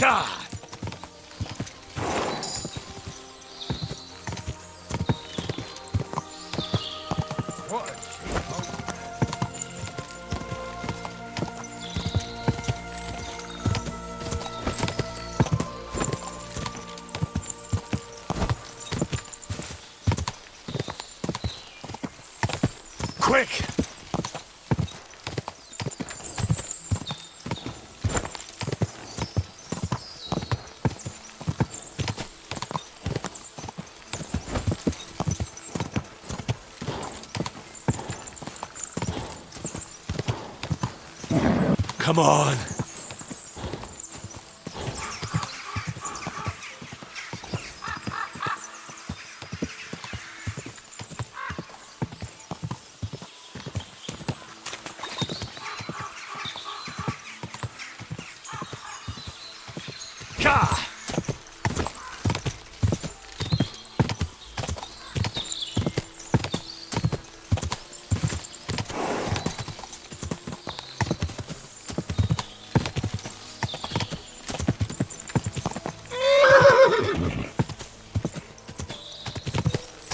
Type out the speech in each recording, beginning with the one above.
God! What a shithole. Quick! Come on! Ka!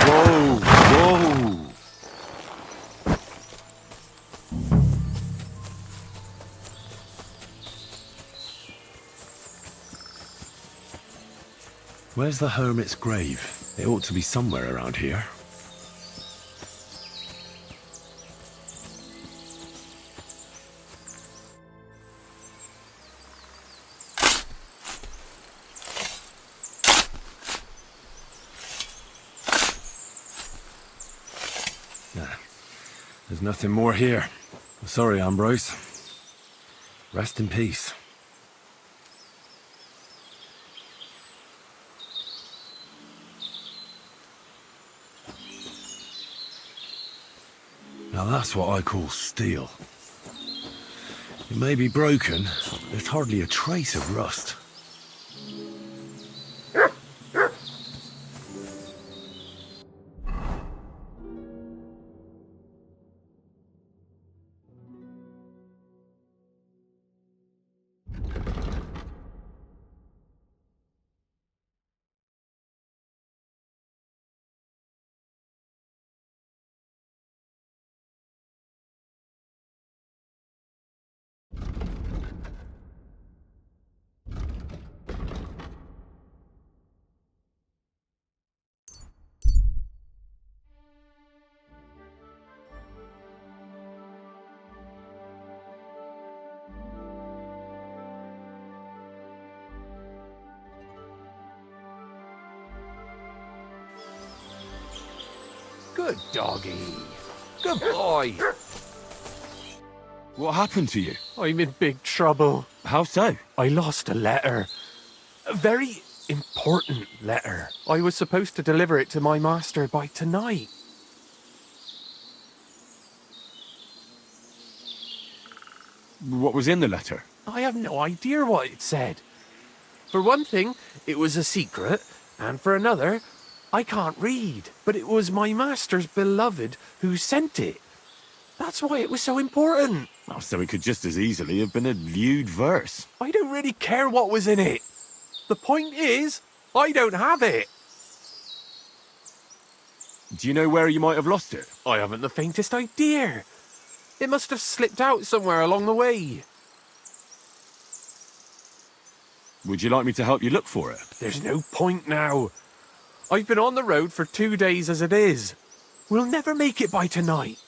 Whoa, whoa! Where's the hermit's grave? It ought to be somewhere around here. Nah, there's nothing more here. Sorry, Ambrose. Rest in peace. Now that's what I call steel. It may be broken, but there's hardly a trace of rust. Good doggy. Good boy. What happened to you? I'm in big trouble. How so? I lost a letter. A very important letter. I was supposed to deliver it to my master by tonight. What was in the letter? I have no idea what it said. For one thing, it was a secret, and for another, I can't read. But it was my master's beloved who sent it. That's why it was so important. Oh, so it could just as easily have been a lewd verse. I don't really care what was in it. The point is, I don't have it. Do you know where you might have lost it? I haven't the faintest idea. It must have slipped out somewhere along the way. Would you like me to help you look for it? There's no point now. I've been on the road for 2 days as it is. We'll never make it by tonight.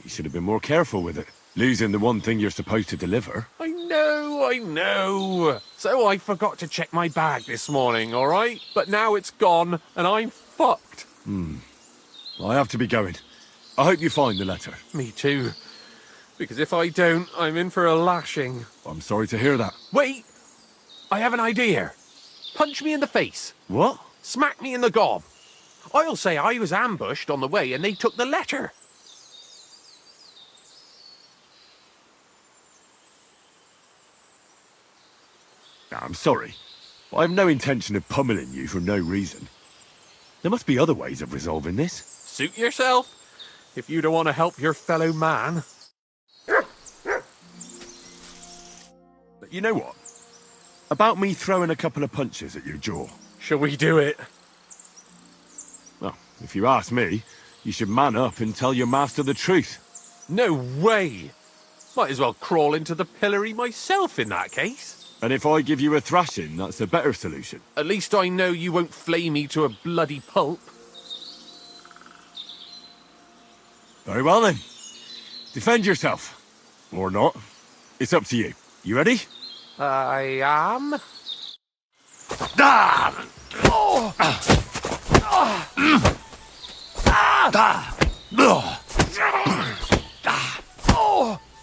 You should have been more careful with it. Losing the one thing you're supposed to deliver. I know. So I forgot to check my bag this morning, all right? But now it's gone, and I'm fucked. I have to be going. I hope you find the letter. Me too. Because if I don't, I'm in for a lashing. I'm sorry to hear that. Wait! I have an idea. Punch me in the face. What? Smack me in the gob. I'll say I was ambushed on the way and they took the letter. I'm sorry. I have no intention of pummeling you for no reason. There must be other ways of resolving this. Suit yourself, if you don't want to help your fellow man. But you know what? About me throwing a couple of punches at your jaw. Shall we do it? Well, if you ask me, you should man up and tell your master the truth. No way! Might as well crawl into the pillory myself in that case. And if I give you a thrashing, that's a better solution. At least I know you won't flay me to a bloody pulp. Very well then. Defend yourself. Or not. It's up to you. You ready? I am. Ah! Oh!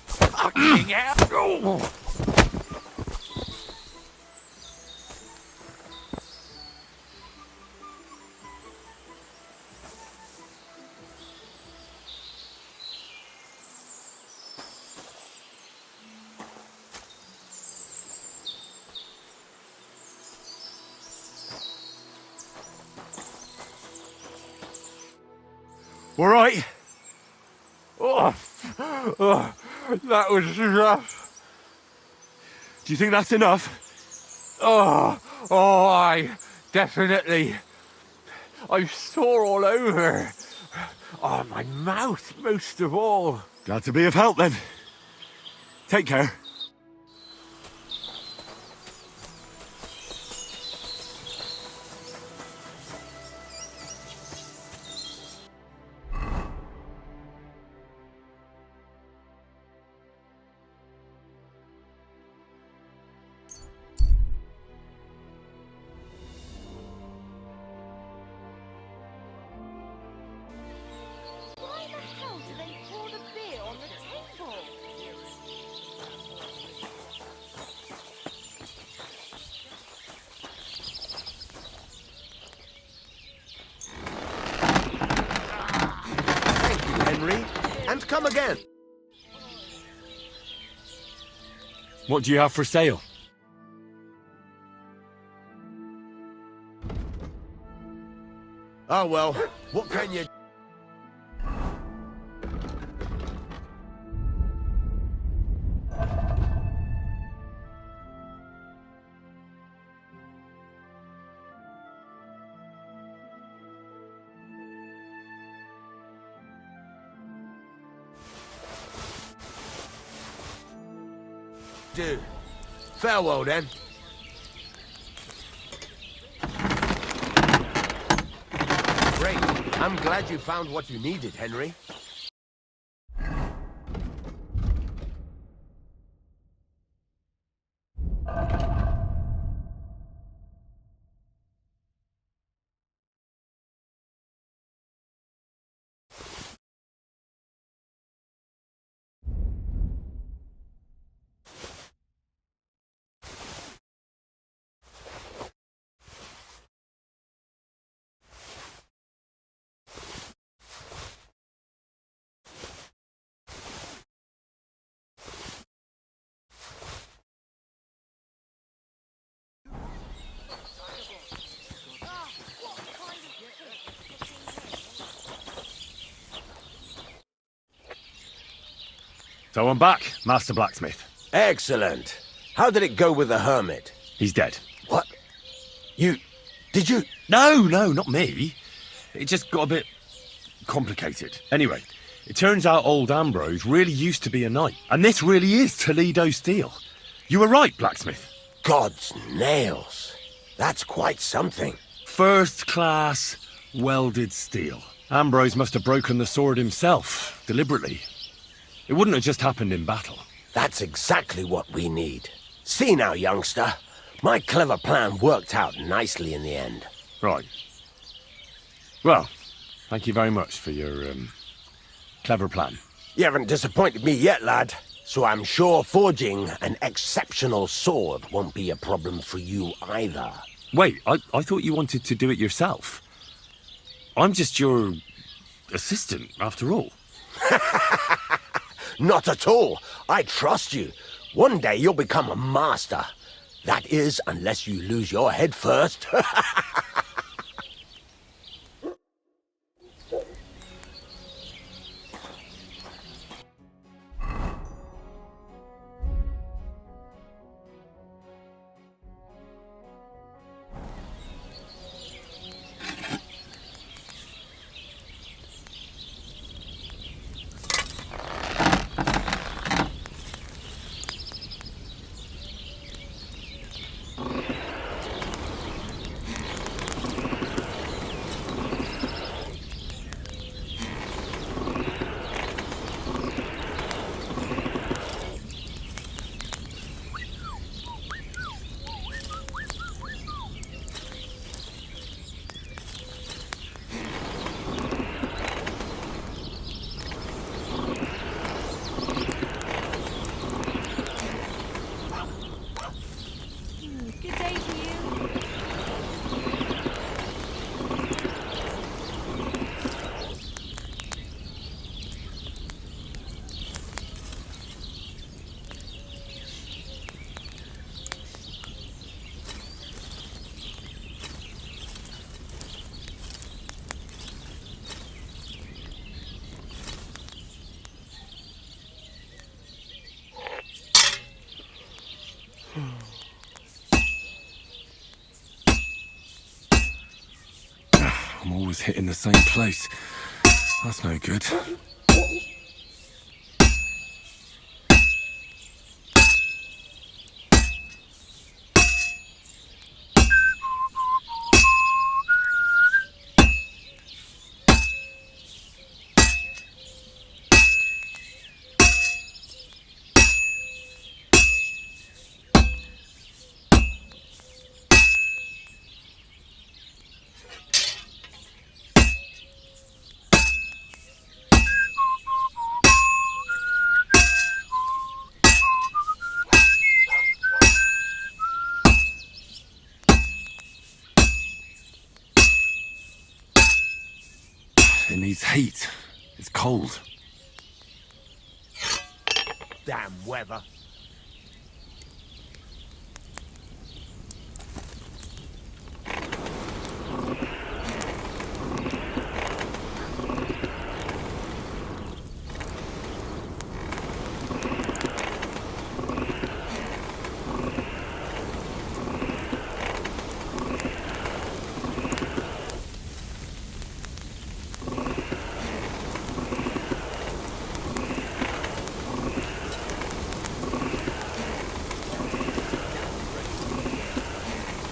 Fucking hell! All right. Oh, that was rough. Do you think that's enough? I definitely. I'm sore all over. Oh, my mouth most of all. Glad to be of help then. Take care. Why the hell do they pour the beer on the table? Thank you, Henry. And come again. What do you have for sale? Oh, well, what can you... do? Farewell, then. Great. I'm glad you found what you needed, Henry. So I'm back, Master Blacksmith. Excellent. How did it go with the hermit? He's dead. What? Did you... No, not me. It just got a bit complicated. Anyway, it turns out old Ambrose really used to be a knight. And this really is Toledo steel. You were right, Blacksmith. God's nails. That's quite something. First class welded steel. Ambrose must have broken the sword himself, deliberately. It wouldn't have just happened in battle. That's exactly what we need. See now, youngster. My clever plan worked out nicely in the end. Right. Well, thank you very much for your, clever plan. You haven't disappointed me yet, lad. So I'm sure forging an exceptional sword won't be a problem for you either. Wait, I thought you wanted to do it yourself. I'm just your assistant, after all. Not at all. I trust you. One day you'll become a master. That is, unless you lose your head first. I'm always hitting the same place. That's no good. It needs heat. It's cold. Damn weather.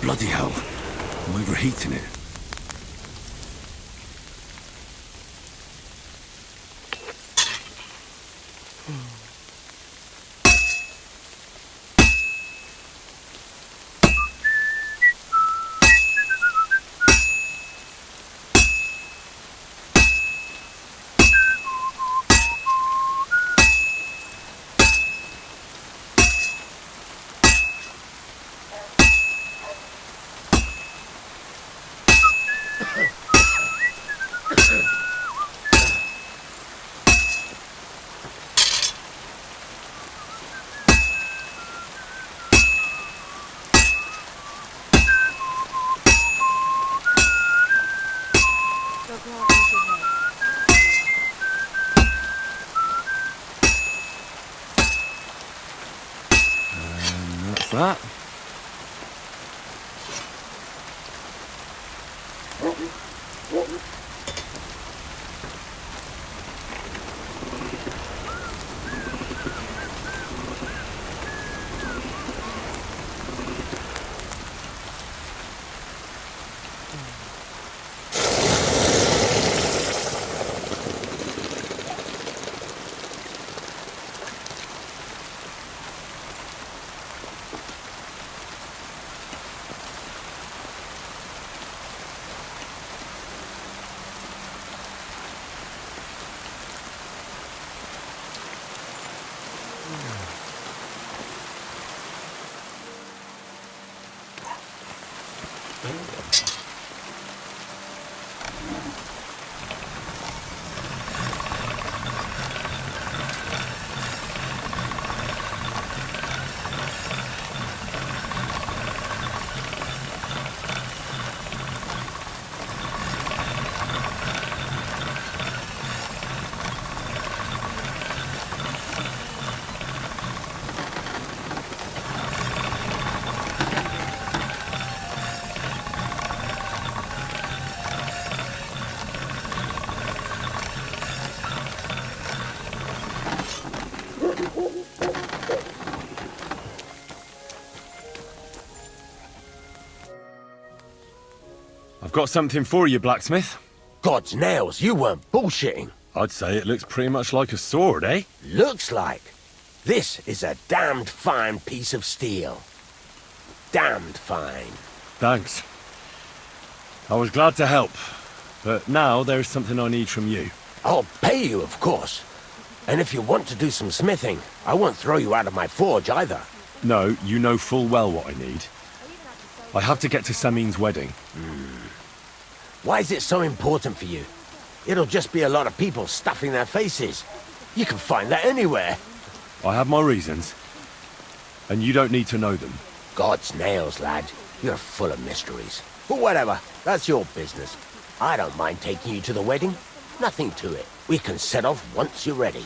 Bloody hell. I'm overheating it. Your glasses are red. And that's that. I've got something for you, blacksmith. God's nails, you weren't bullshitting. I'd say it looks pretty much like a sword, eh? Looks like. This is a damned fine piece of steel. Damned fine. Thanks. I was glad to help, but now there's something I need from you. I'll pay you, of course. And if you want to do some smithing, I won't throw you out of my forge either. No, you know full well what I need. I have to get to Samin's wedding. Why is it so important for you? It'll just be a lot of people stuffing their faces. You can find that anywhere. I have my reasons, and you don't need to know them. God's nails, lad. You're full of mysteries. But whatever, that's your business. I don't mind taking you to the wedding. Nothing to it. We can set off once you're ready.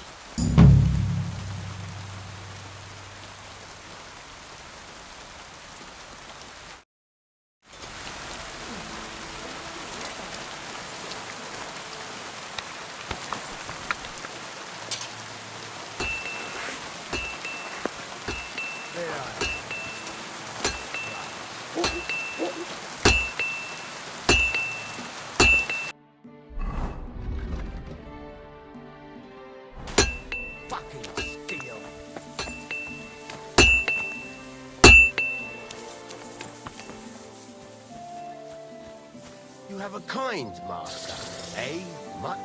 have a kind master, eh, Mutt?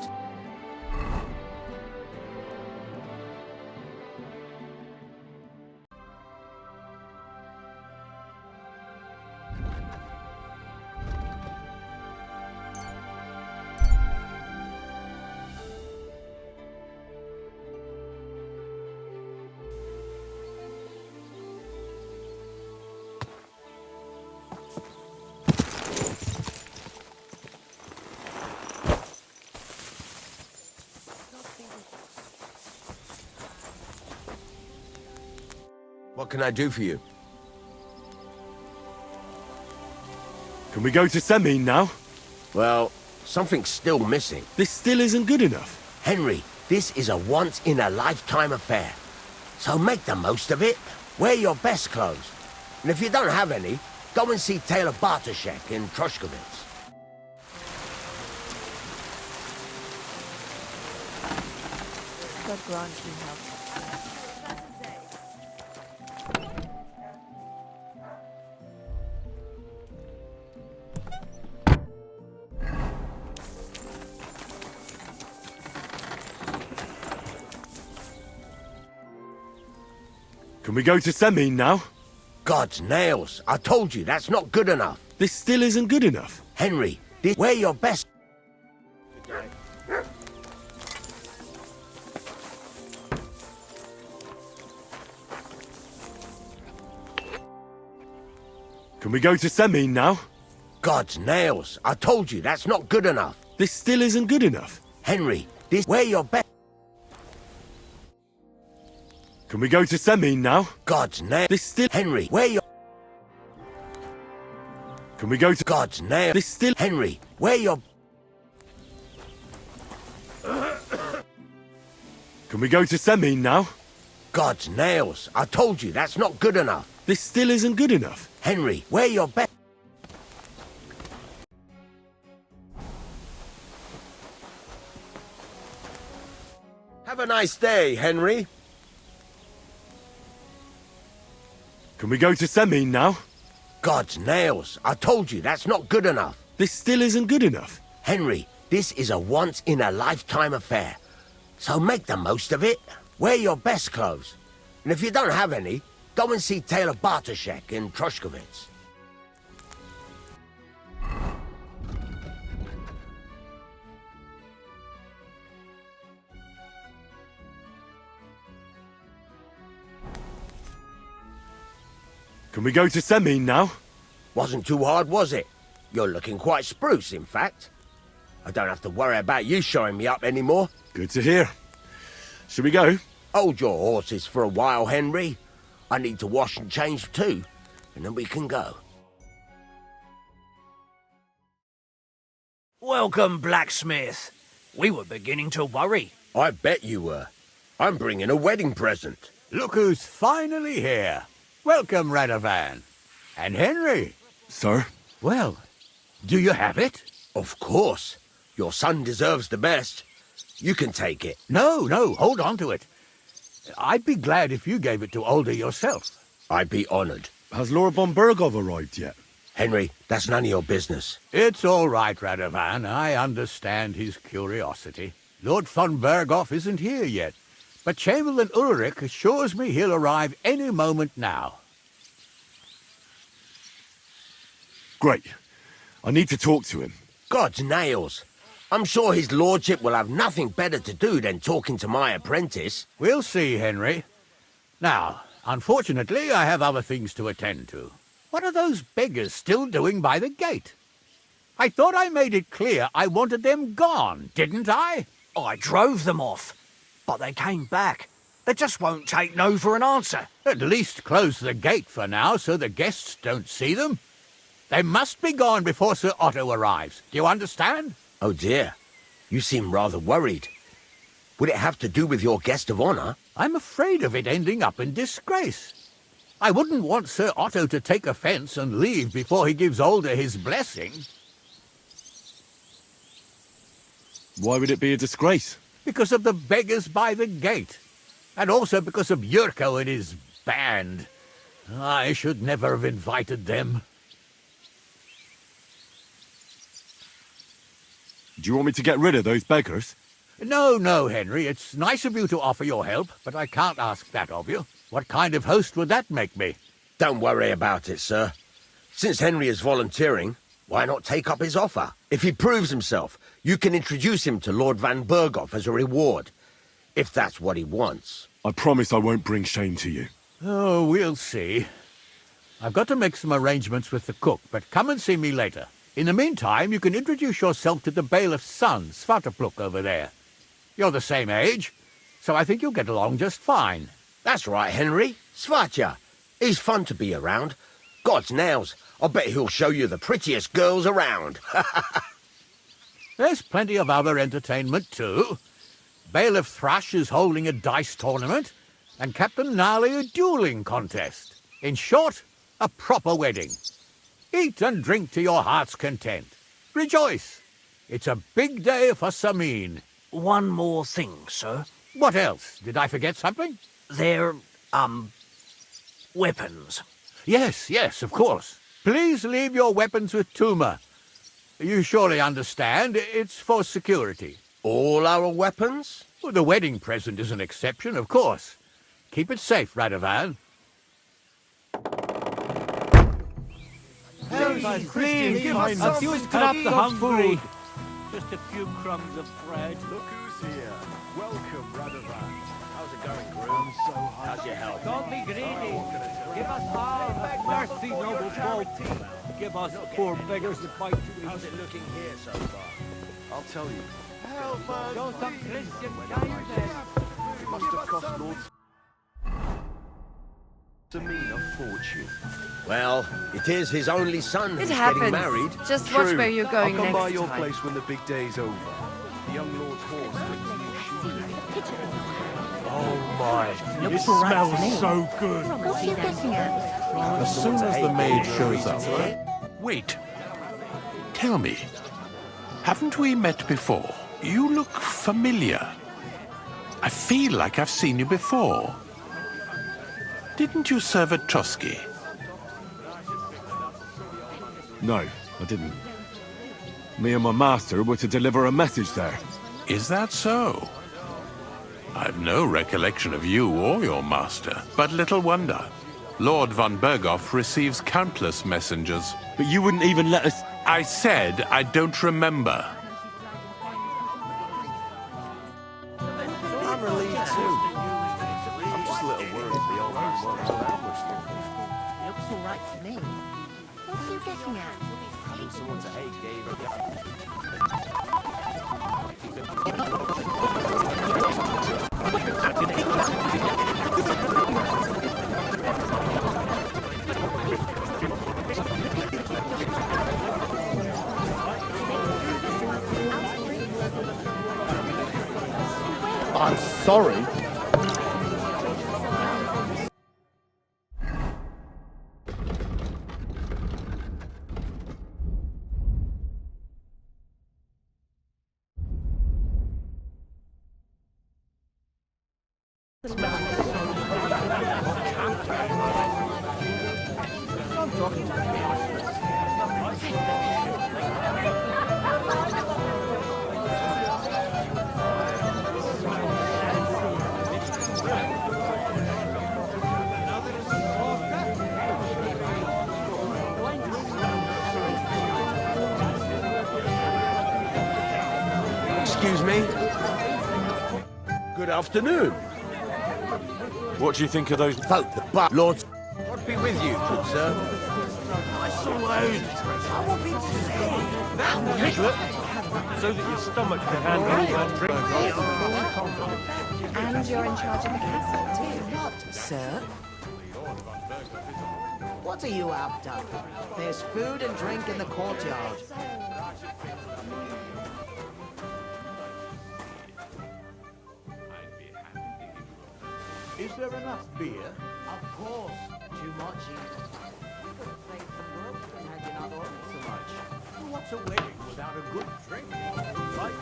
What can I do for you? Can we go to Semine now? Well, something's still missing. This still isn't good enough. Henry, this is a once-in-a-lifetime affair. So make the most of it. Wear your best clothes. And if you don't have any, go and see Taylor Bartoszek in Troshkovitz. God grant you help. Can we go to Semine now? God's nails. I told you, that's not good enough. This still isn't good enough. Henry, wear your best. Can we go to Semine now? God's nails. I told you, that's not good enough. This still isn't good enough. Henry, wear your best. Can we go to Semine now? God's nails. This still... Henry, wear your... Can we go to... God's nails. This still... Henry, wear your... Can we go to Semine now? God's nails. I told you, that's not good enough. This still isn't good enough. Henry, wear your best. Have a nice day, Henry. Can we go to Semine now? God's nails. I told you, that's not good enough. This still isn't good enough. Henry, this is a once-in-a-lifetime affair. So make the most of it. Wear your best clothes. And if you don't have any, go and see Taylor Bartoszek in Troshkovitz. Can we go to Semine now? Wasn't too hard, was it? You're looking quite spruce, in fact. I don't have to worry about you showing me up anymore. Good to hear. Shall we go? Hold your horses for a while, Henry. I need to wash and change too, and then we can go. Welcome, blacksmith. We were beginning to worry. I bet you were. I'm bringing a wedding present. Look who's finally here. Welcome, Radovan. And Henry. Sir? Well, do you have it? Of course. Your son deserves the best. You can take it. No, hold on to it. I'd be glad if you gave it to Older yourself. I'd be honored. Has Lord von Bergov arrived yet? Henry, that's none of your business. It's all right, Radovan. I understand his curiosity. Lord von Berghoff isn't here yet, but Chamberlain Ulrich assures me he'll arrive any moment now. Great. I need to talk to him. God's nails. I'm sure his lordship will have nothing better to do than talking to my apprentice. We'll see, Henry. Now, unfortunately, I have other things to attend to. What are those beggars still doing by the gate? I thought I made it clear I wanted them gone, didn't I? I drove them off, but they came back. They just won't take no for an answer. At least close the gate for now so the guests don't see them. They must be gone before Sir Otto arrives. Do you understand? Oh dear. You seem rather worried. Would it have to do with your guest of honor? I'm afraid of it ending up in disgrace. I wouldn't want Sir Otto to take offense and leave before he gives Older his blessing. Why would it be a disgrace? Because of the beggars by the gate. And also because of Yurko and his band. I should never have invited them. Do you want me to get rid of those beggars? No, no, Henry. It's nice of you to offer your help, but I can't ask that of you. What kind of host would that make me? Don't worry about it, sir. Since Henry is volunteering, why not take up his offer? If he proves himself, you can introduce him to Lord Van Berghoff as a reward, if that's what he wants. I promise I won't bring shame to you. Oh, we'll see. I've got to make some arrangements with the cook, but come and see me later. In the meantime, you can introduce yourself to the bailiff's son, Svartepluk, over there. You're the same age, so I think you'll get along just fine. That's right, Henry. Svatja. He's fun to be around. God's nails, I bet he'll show you the prettiest girls around. There's plenty of other entertainment, too. Bailiff Thrush is holding a dice tournament, and Captain Gnarly a dueling contest. In short, a proper wedding. Eat and drink to your heart's content. Rejoice. It's a big day for Samin. One more thing, sir. What else? Did I forget something? They're, weapons. Yes, of course. Please leave your weapons with Tuma. You surely understand, it's for security. All our weapons? Well, the wedding present is an exception, of course. Keep it safe, Radovan. Please, give us a few scraps of food. Just a few crumbs of bread. Look who's here. Welcome, Radovan. How's it going, groom? So high. How's your health? Don't be greedy. Give us half. Mercy, noble folk. Give us poor beggars a bite to eat. How's it looking here so far? I'll tell you. Help us, Show some please. Christian kindness. It must have cost Lord Samin a fortune. Well, it is his only son It who's happens. getting married. Just watch where you're going I'll come by next your time. place when the big day's over. The young lord's horse brings new shoes. Oh my, it smells so good. What are you getting at? As soon as the maid shows up. Wait. Tell me, haven't we met before? You look familiar. I feel like I've seen you before. Didn't you serve at Trotsky? No, I didn't. Me and my master were to deliver a message there. Is that so? I've no recollection of you or your master, but little wonder. Lord Van Berghoff receives countless messengers. But you wouldn't even let us... I said I don't remember. I'm relieved too. I'm just a little worried the old man won't establish them. Looks all right to me. What are you getting at? Someone to hate gave her... I'm sorry. Excuse me? Good afternoon. What do you think of those... Folk, but Lord... What be with you, good sir? So that your stomach can handle that drink. And you're in charge of the castle, too. What, sir? What are you after? There's food and drink in the courtyard. Is there enough beer? Of course. Too much even. We could have played some work and had you not ordered so much. Well, what's a wedding without a good drink? Right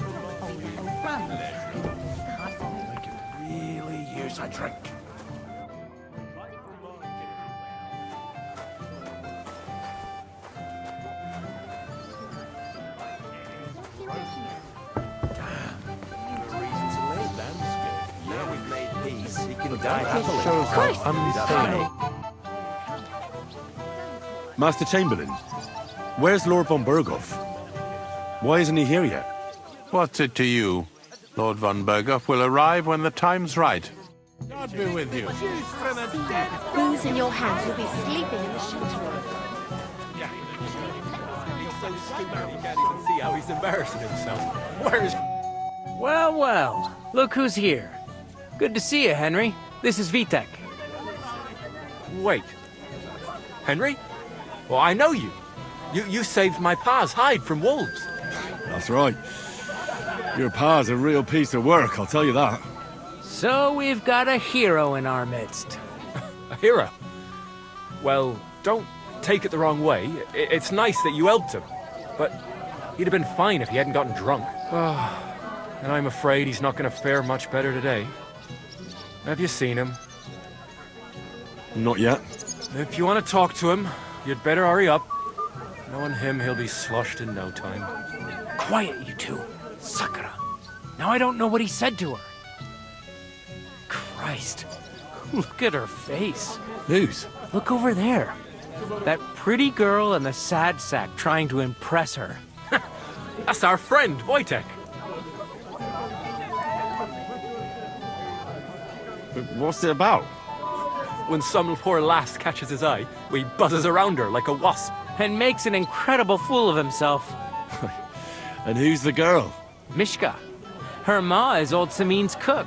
I could really use a drink. What are you getting at? Shows how unfailing. Master Chamberlain, where's Lord von Berghoff? Why isn't he here yet? What's it to you? Lord von Berghoff will arrive when the time's right. God be with you. Booze in your hand, you'll be sleeping in the shelter room. He's so stupid he can't even see how he's embarrassing himself. Where's... Well, well, look who's here. Good to see you, Henry. This is Vitek. Wait. Henry? Well, I know you. You saved my pa's hide from wolves. That's right. Your pa's a real piece of work, I'll tell you that. So we've got a hero in our midst. A hero? Well, don't take it the wrong way. It's nice that you helped him. But he'd have been fine if he hadn't gotten drunk. And I'm afraid he's not going to fare much better today. Have you seen him? Not yet. If you want to talk to him, you'd better hurry up. Knowing him, he'll be sloshed in no time. Quiet, you two. Sakura. Now I don't know what he said to her. Christ. Look at her face. Whose? Look over there. That pretty girl and the sad sack trying to impress her. That's our friend, Wojtek. But what's it about? When some poor lass catches his eye, he buzzes around her like a wasp. And makes an incredible fool of himself. And who's the girl? Mishka. Her ma is old Samin's cook.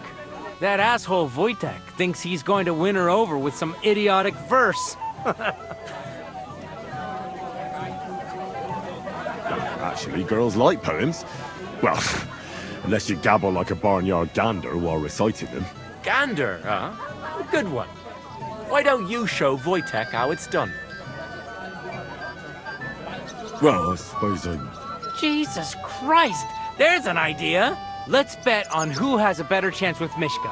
That asshole Wojtek thinks he's going to win her over with some idiotic verse. Actually, girls like poems. Well, unless you gabble like a barnyard gander while reciting them. Gander, huh? A good one. Why don't you show Wojtek how it's done? Well, I suppose I'm... Jesus Christ! There's an idea! Let's bet on who has a better chance with Mishka.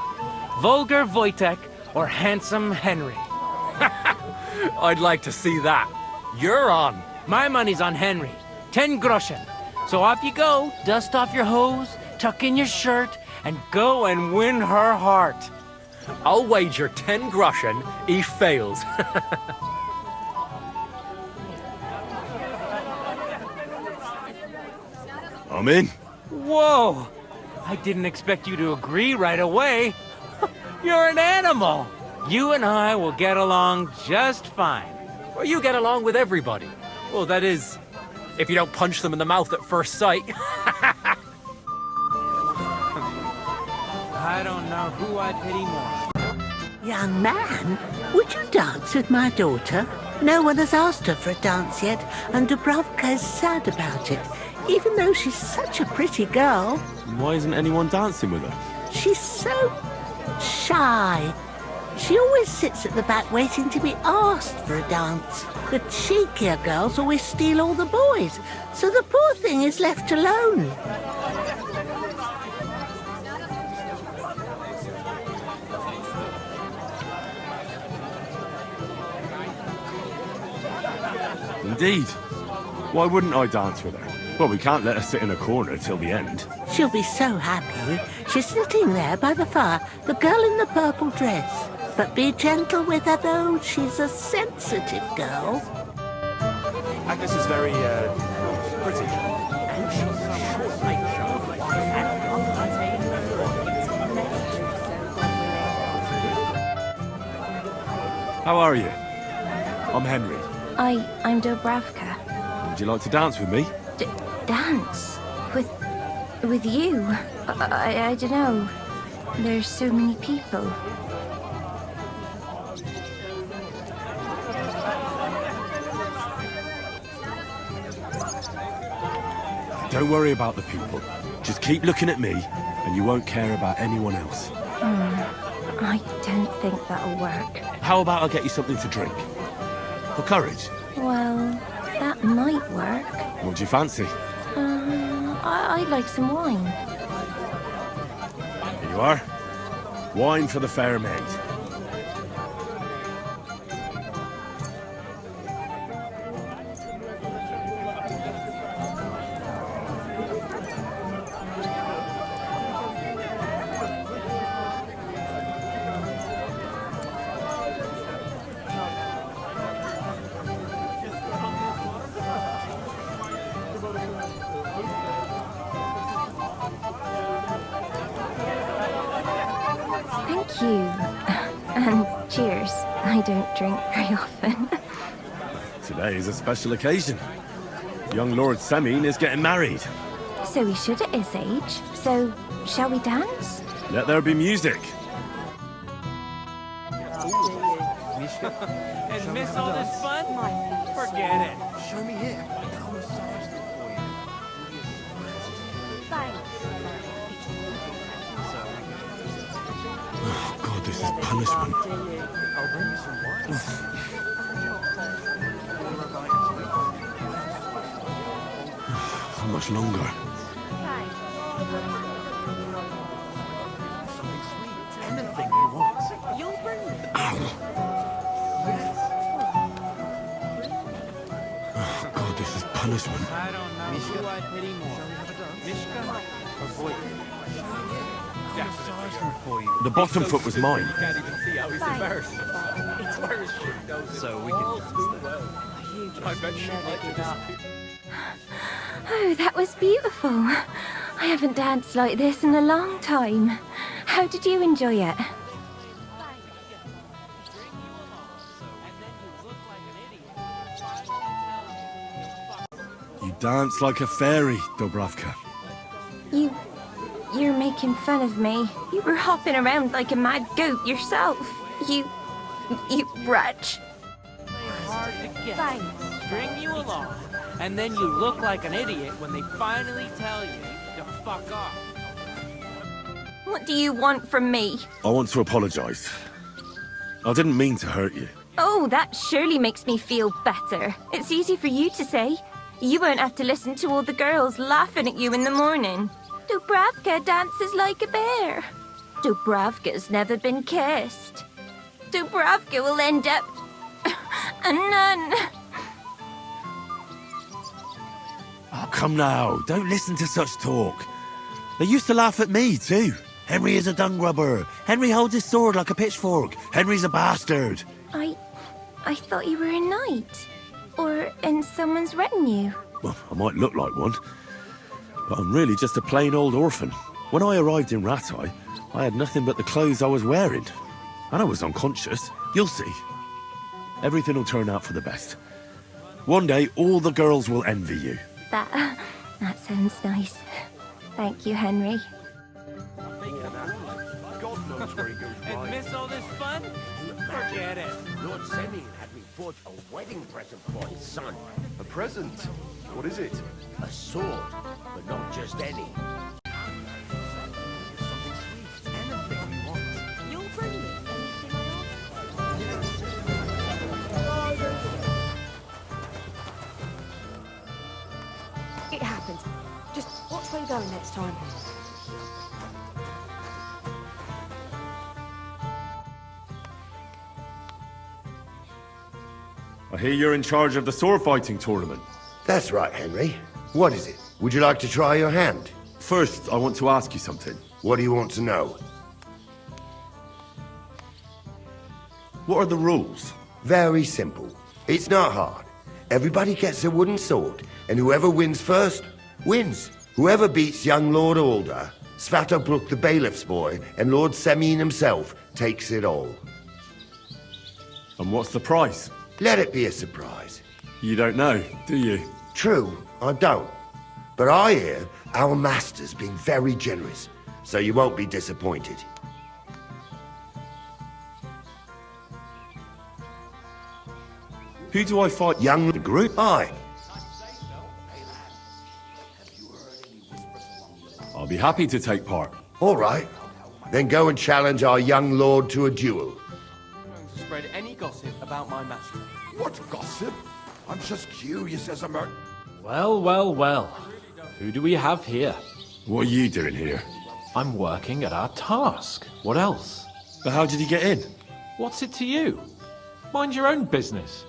Vulgar Wojtek or handsome Henry. I'd like to see that. You're on. My money's on Henry. 10 groschen. So off you go, dust off your hose, tuck in your shirt, and go and win her heart. I'll wager 10 groschen he fails. I'm in. Whoa! I didn't expect you to agree right away. You're an animal. You and I will get along just fine. Well, you get along with everybody. Well, that is, if you don't punch them in the mouth at first sight. I don't know who I pity more. Young man, would you dance with my daughter? No one has asked her for a dance yet, and Dubrovka is sad about it, even though she's such a pretty girl. Why isn't anyone dancing with her? She's so shy. She always sits at the back waiting to be asked for a dance. The cheekier girls always steal all the boys, so the poor thing is left alone. Indeed. Why wouldn't I dance with her? Well, we can't let her sit in a corner till the end. She'll be so happy. She's sitting there by the fire, the girl in the purple dress. But be gentle with her, though. She's a sensitive girl. Agnes is very, pretty. How are you? I'm Henry. I'm Dubravka. Would you like to dance with me? Dance? With you? I don't know. There's so many people. Don't worry about the people. Just keep looking at me, and you won't care about anyone else. I don't think that'll work. How about I get you something to drink? For courage? Well, that might work. What do you fancy? I'd like some wine. Here you are. Wine for the fair maid. you. And cheers. I don't drink very often. Today is a special occasion. Young Lord Semine is getting married. So he should at his age. So, shall we dance? Let there be music. And miss all this fun? Forget it. Show me here. Oh, God, this is punishment. I'll bring you some wine. How much longer? Anything you want. You'll bring me. Oh, God, this is punishment. I don't know who I pity more. Mishka or Voight? The bottom foot was mine. You can't even see how he's embarrassed. It's where his shit goes. So we can I bet she'd like to disappear. Oh, that was beautiful. I haven't danced like this in a long time. How did you enjoy it? You dance like a fairy, Dubravka. You're making fun of me. You were hopping around like a mad goat yourself. You wretch. Hard to get. String you along, and then you look like an idiot when they finally tell you to fuck off. What do you want from me? I want to apologise. I didn't mean to hurt you. Oh, that surely makes me feel better. It's easy for you to say. You won't have to listen to all the girls laughing at you in the morning. Dubravka dances like a bear. Dubravka's never been kissed. Dubravka will end up a nun. Oh, come now. Don't listen to such talk. They used to laugh at me, too. Henry is a dung grubber. Henry holds his sword like a pitchfork. Henry's a bastard. I thought you were a knight. Or in someone's retinue. Well, I might look like one, but I'm really just a plain old orphan. When I arrived in Rattay, I had nothing but the clothes I was wearing. And I was unconscious. You'll see. Everything will turn out for the best. One day, all the girls will envy you. That sounds nice. Thank you, Henry. And miss all this fun? Forget it. Lord Semine had me forge a wedding present for his son. A present? What is it? A sword, but not just any. You'll bring me. It happened. Just watch where you're going next time. I hear you're in charge of the sword fighting tournament. That's right, Henry. What is it? Would you like to try your hand? First, I want to ask you something. What do you want to know? What are the rules? Very simple. It's not hard. Everybody gets a wooden sword, and whoever wins first, wins. Whoever beats young Lord Alder, Svatobrook the bailiff's boy, and Lord Semine himself takes it all. And what's the price? Let it be a surprise. You don't know, do you? True, I don't. But I hear our master's been very generous, so you won't be disappointed. Who do I fight? Young group? Aye. I'll be happy to take part. All right. Then go and challenge our young lord to a duel. To spread any gossip about my master. What gossip? I'm just curious as a Well, well, well. Who do we have here? What are you doing here? I'm working at our task. What else? But how did he get in? What's it to you? Mind your own business.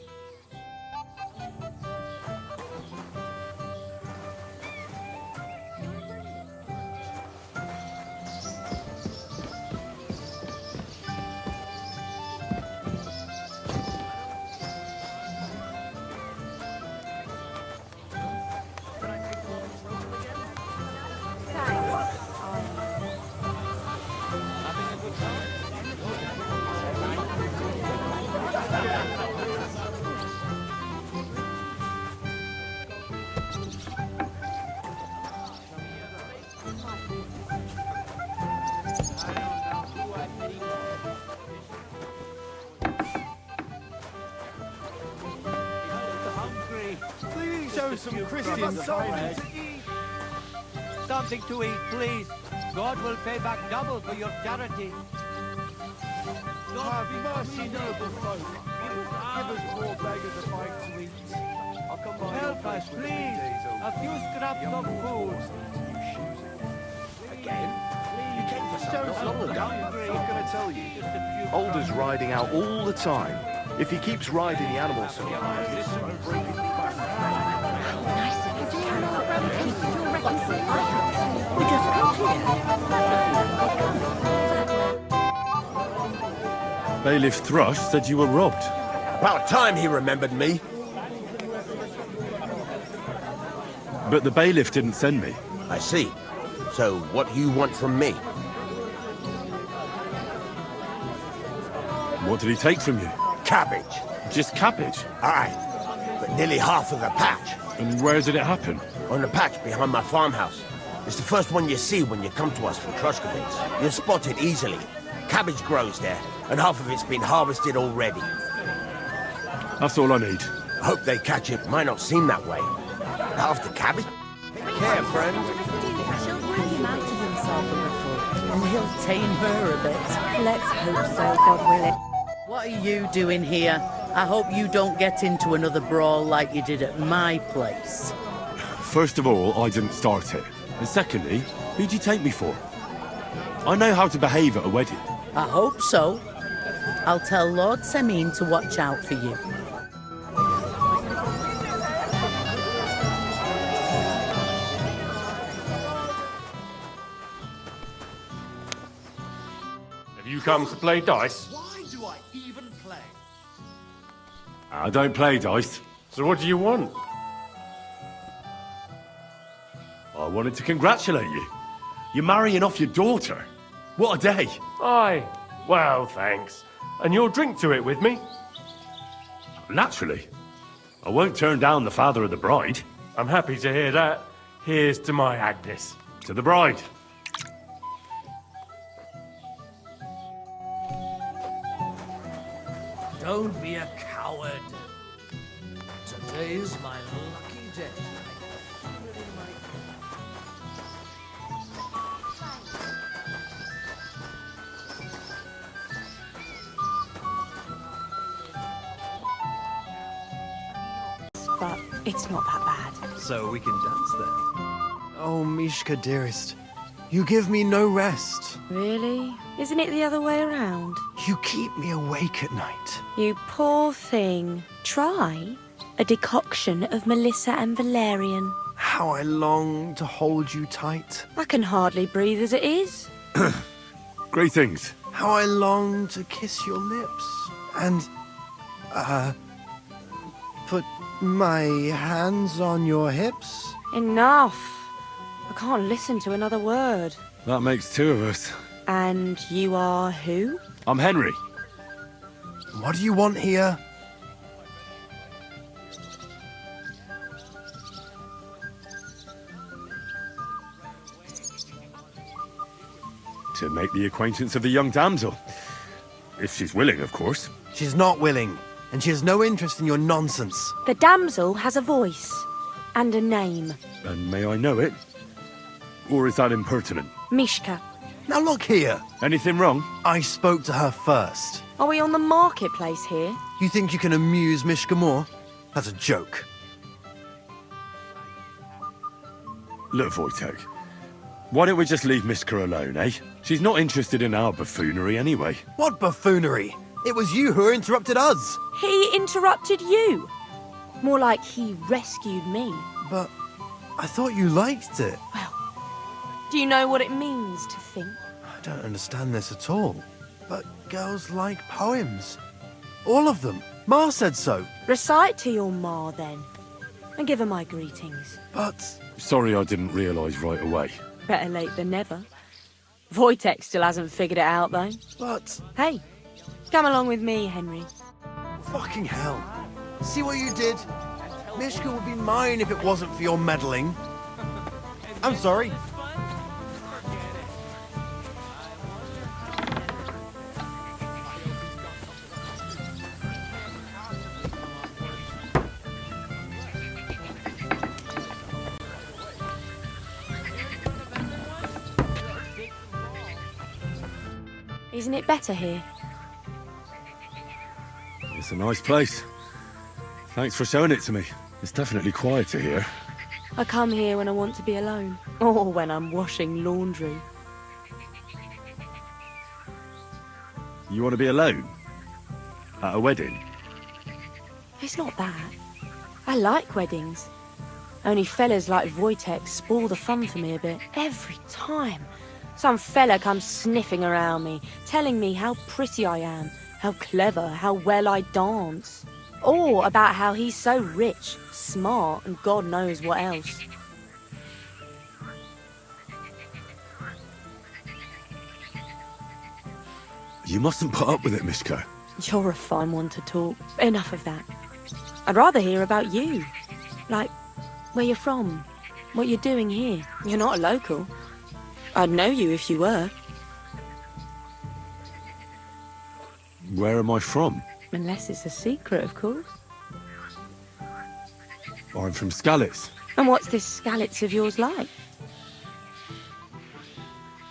us some Christian something to eat. Something to eat, please. God will pay back double for your charity. God be mercy, noble folk. Give us more beggars a bite to eat. I'll come by. Help us, please. A few scraps of food. Again? You came for some not long ago. I'm going to tell you. Alder's riding out all the time. If he keeps riding the animal supplies, he'll soon bring it back. We just got here. Bailiff Thrush said you were robbed. About time he remembered me. But the bailiff didn't send me. I see. So what do you want from me? What did he take from you? Cabbage. Just cabbage? Aye, but nearly half of the patch. And where did it happen? On the patch behind my farmhouse. It's the first one you see when you come to us from Truskowitz. You'll spot it easily. Cabbage grows there, and half of it's been harvested already. That's all I need. I hope they catch it. Might not seem that way. But half the cabbage? Take care, friend. She'll bring him out of himself a little, and he'll tame her a bit. Let's hope so, God willing. What are you doing here? I hope you don't get into another brawl like you did at my place. First of all, I didn't start it. And secondly, who'd you take me for? I know how to behave at a wedding. I hope so. I'll tell Lord Semin to watch out for you. Have you come to play dice? Why do I even play? I don't play dice. So what do you want? I wanted to congratulate you. You're marrying off your daughter. What a day. Aye. Well, thanks. And you'll drink to it with me? Naturally. I won't turn down the father of the bride. I'm happy to hear that. Here's to my Agnes. To the bride. Don't be a coward. Today's my lucky day. But it's not that bad. So we can dance then. Oh, Mishka, dearest. You give me no rest. Really? Isn't it the other way around? You keep me awake at night. You poor thing. Try a decoction of Melissa and Valerian. How I long to hold you tight. I can hardly breathe as it is. Great things. How I long to kiss your lips. And, put my hands on your hips. Enough. I can't listen to another word. That makes two of us. And you are who? I'm Henry. What do you want here? To make the acquaintance of the young damsel. If she's willing, of course. She's not willing, and she has no interest in your nonsense. The damsel has a voice and a name. And may I know it? Or is that impertinent? Mishka. Now look here. Anything wrong? I spoke to her first. Are we on the marketplace here? You think you can amuse Mishka more? That's a joke. Look, Wojtek. Why don't we just leave Mishka alone, eh? She's not interested in our buffoonery anyway. What buffoonery? It was you who interrupted us. He interrupted you. More like he rescued me. But I thought you liked it. Well, do you know what it means to think? I don't understand this at all. But girls like poems. All of them. Ma said so. Recite to your ma, then. And give her my greetings. But... Sorry I didn't realise right away. Better late than never. Wojtek still hasn't figured it out, though. But... Hey, come along with me, Henry. Fucking hell. See what you did? Mishka would be mine if it wasn't for your meddling. I'm sorry. Isn't it better here? It's a nice place. Thanks for showing it to me. It's definitely quieter here. I come here when I want to be alone. Or when I'm washing laundry. You want to be alone? At a wedding? It's not that. I like weddings. Only fellas like Wojtek spoil the fun for me a bit. Every time. Some fella comes sniffing around me, telling me how pretty I am, how clever, how well I dance. Or about how he's so rich, smart, and God knows what else. You mustn't put up with it, Mishko. You're a fine one to talk. Enough of that. I'd rather hear about you. Like, where you're from, what you're doing here. You're not a local. I'd know you if you were. Where am I from? Unless it's a secret, of course. I'm from Skalitz. And what's this Skalitz of yours like?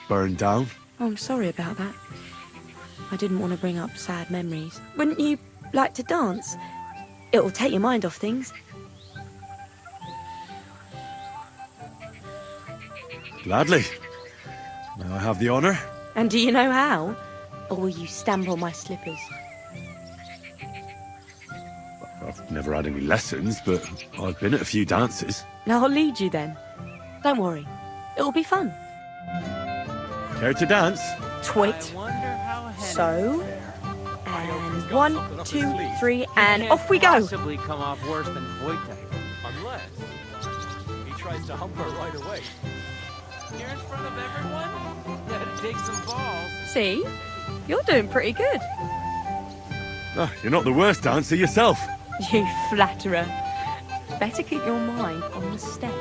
Burned down. Oh, I'm sorry about that. I didn't want to bring up sad memories. Wouldn't you like to dance? It'll take your mind off things. Gladly. May I have the honour? And do you know how? Or will you stamp on my slippers? I've never had any lessons, but I've been at a few dances. Now I'll lead you then. Don't worry. It'll be fun. Care to dance? Twit. So, and 1, 2, 3, and off we go. Possibly come off worse than Wojtek, unless he tries to hump her right away. Here in front of everyone, gotta take some balls. See, you're doing pretty good. Ah, you're not the worst dancer yourself. You flatterer. Better keep your mind on the steps.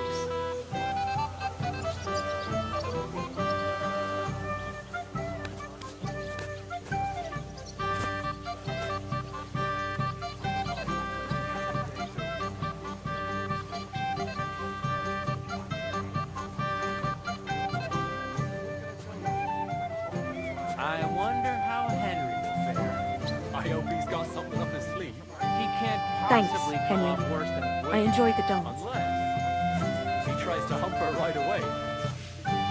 I wonder how Henry will fare. I hope he's got something up his sleeve. He can't Thanks, possibly come Henry. off worse than I enjoyed the dance. Unless he tries to hump her right away.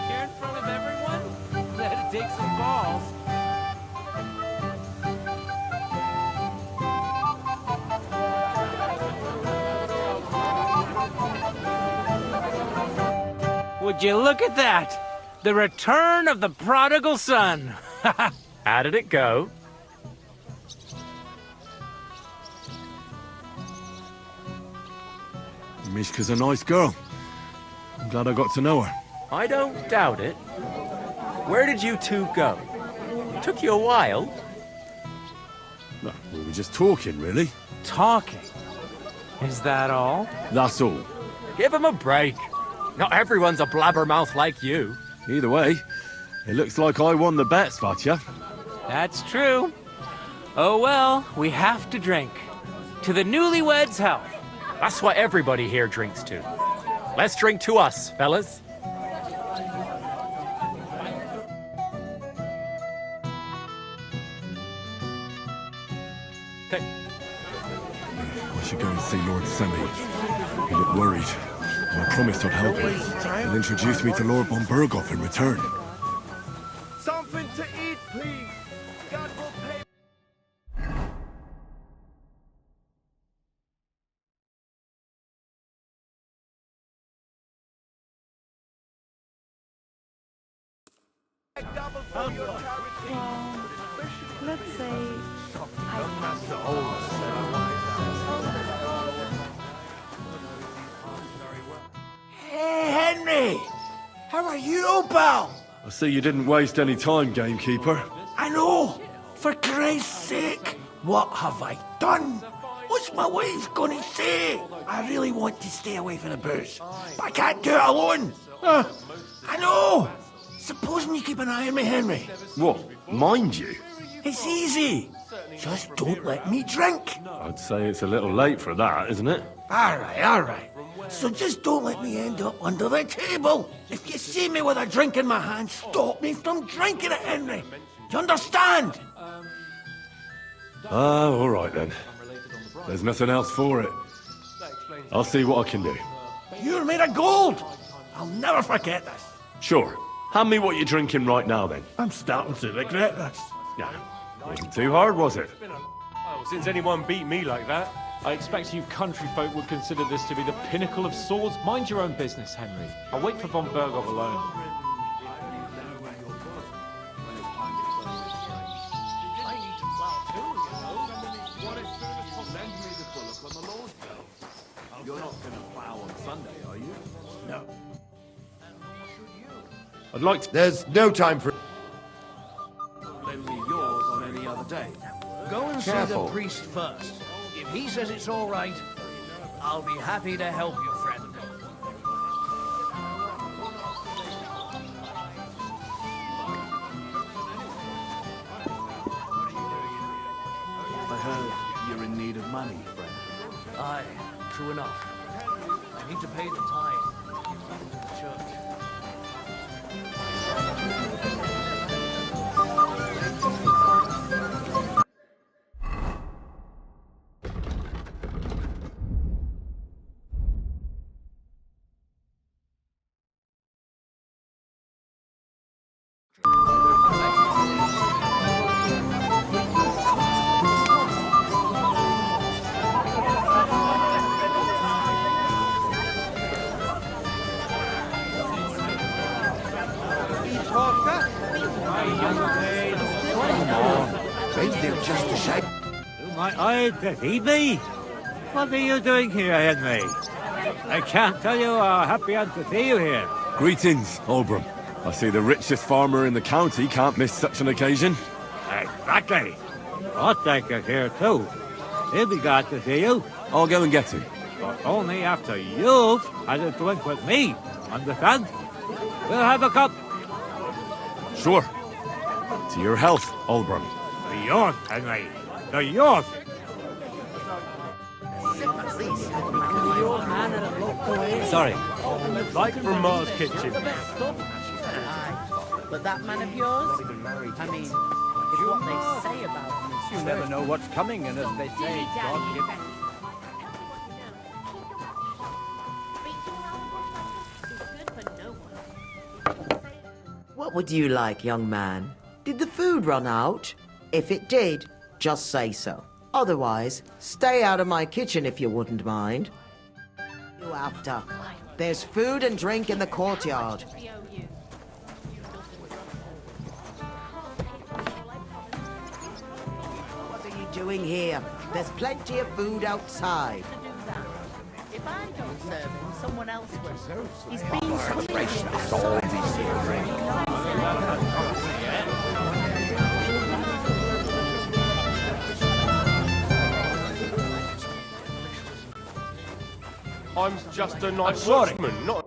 Here in front of everyone, gotta take some balls. Would you look at that? The return of the prodigal son. How did it go? Mishka's a nice girl. I'm glad I got to know her. I don't doubt it. Where did you two go? Took you a while. No, we were just talking, really. Talking? Is that all? That's all. Give him a break. Not everyone's a blabbermouth like you. Either way, it looks like I won the bet, Svatya. That's true. Oh well, we have to drink. To the newlyweds' health. That's what everybody here drinks to. Let's drink to us, fellas. I should go and see Lord Semi. He looked worried. And I promised I'd help him. He'll introduce me to Lord von Burghoff in return. Something to eat, please. God will pay. Let's say Hey, Henry! How are you, pal? I see you didn't waste any time, gamekeeper. I know! For Christ's sake! What have I done? What's my wife gonna say? I really want to stay away from the booze, but I can't do it alone. I know! Supposing you keep an eye on me, Henry. What? Mind you? It's easy. Just don't let me drink. I'd say it's a little late for that, isn't it? All right. So just don't let me end up under the table. If you see me with a drink in my hand, stop me from drinking it, Henry. Do you understand? All right then. There's nothing else for it. I'll see what I can do. You're made of gold. I'll never forget this. Sure. Hand me what you're drinking right now then. I'm starting to regret this. Yeah. Wasn't too hard, was it? Well, since anyone beat me like that, I expect you country folk would consider this to be the pinnacle of swords. Mind your own business, Henry. I'll wait for von Bergov alone. You're not going to plough on Sunday, are you? No. I'd like to... There's no time for... Then leave yours on any other day. Go and Careful. see the priest first. If he says it's all right, I'll be happy to help you, friend. I heard you're in need of money, friend. Aye, true enough. I need to pay the tithe to the church. They're just a shape. My eyes deceive me. What are you doing here, Henry? I can't tell you how happy I'm to see you here. Greetings, Oldbrum. I see the richest farmer in the county can't miss such an occasion. Exactly. Ottaker's here too. He'll be glad to see you. I'll go and get him. But only after you've had a drink with me. Understand? We'll have a cup. Sure. To your health, Oldbrum. To yours, Henry. To yours. Sorry. Like from Ma's kitchen. But that man of yours? I mean, it's what they say about him. You never know what's coming, and as they say, God give... What would you like, young man? Did the food run out? If it did, just say so. Otherwise, stay out of my kitchen if you wouldn't mind. You after. There's food and drink in the courtyard. What are you doing here? There's plenty of food outside. If I don't serve him, someone else will. He's been stealing I'm just a night sorry. watchman, not...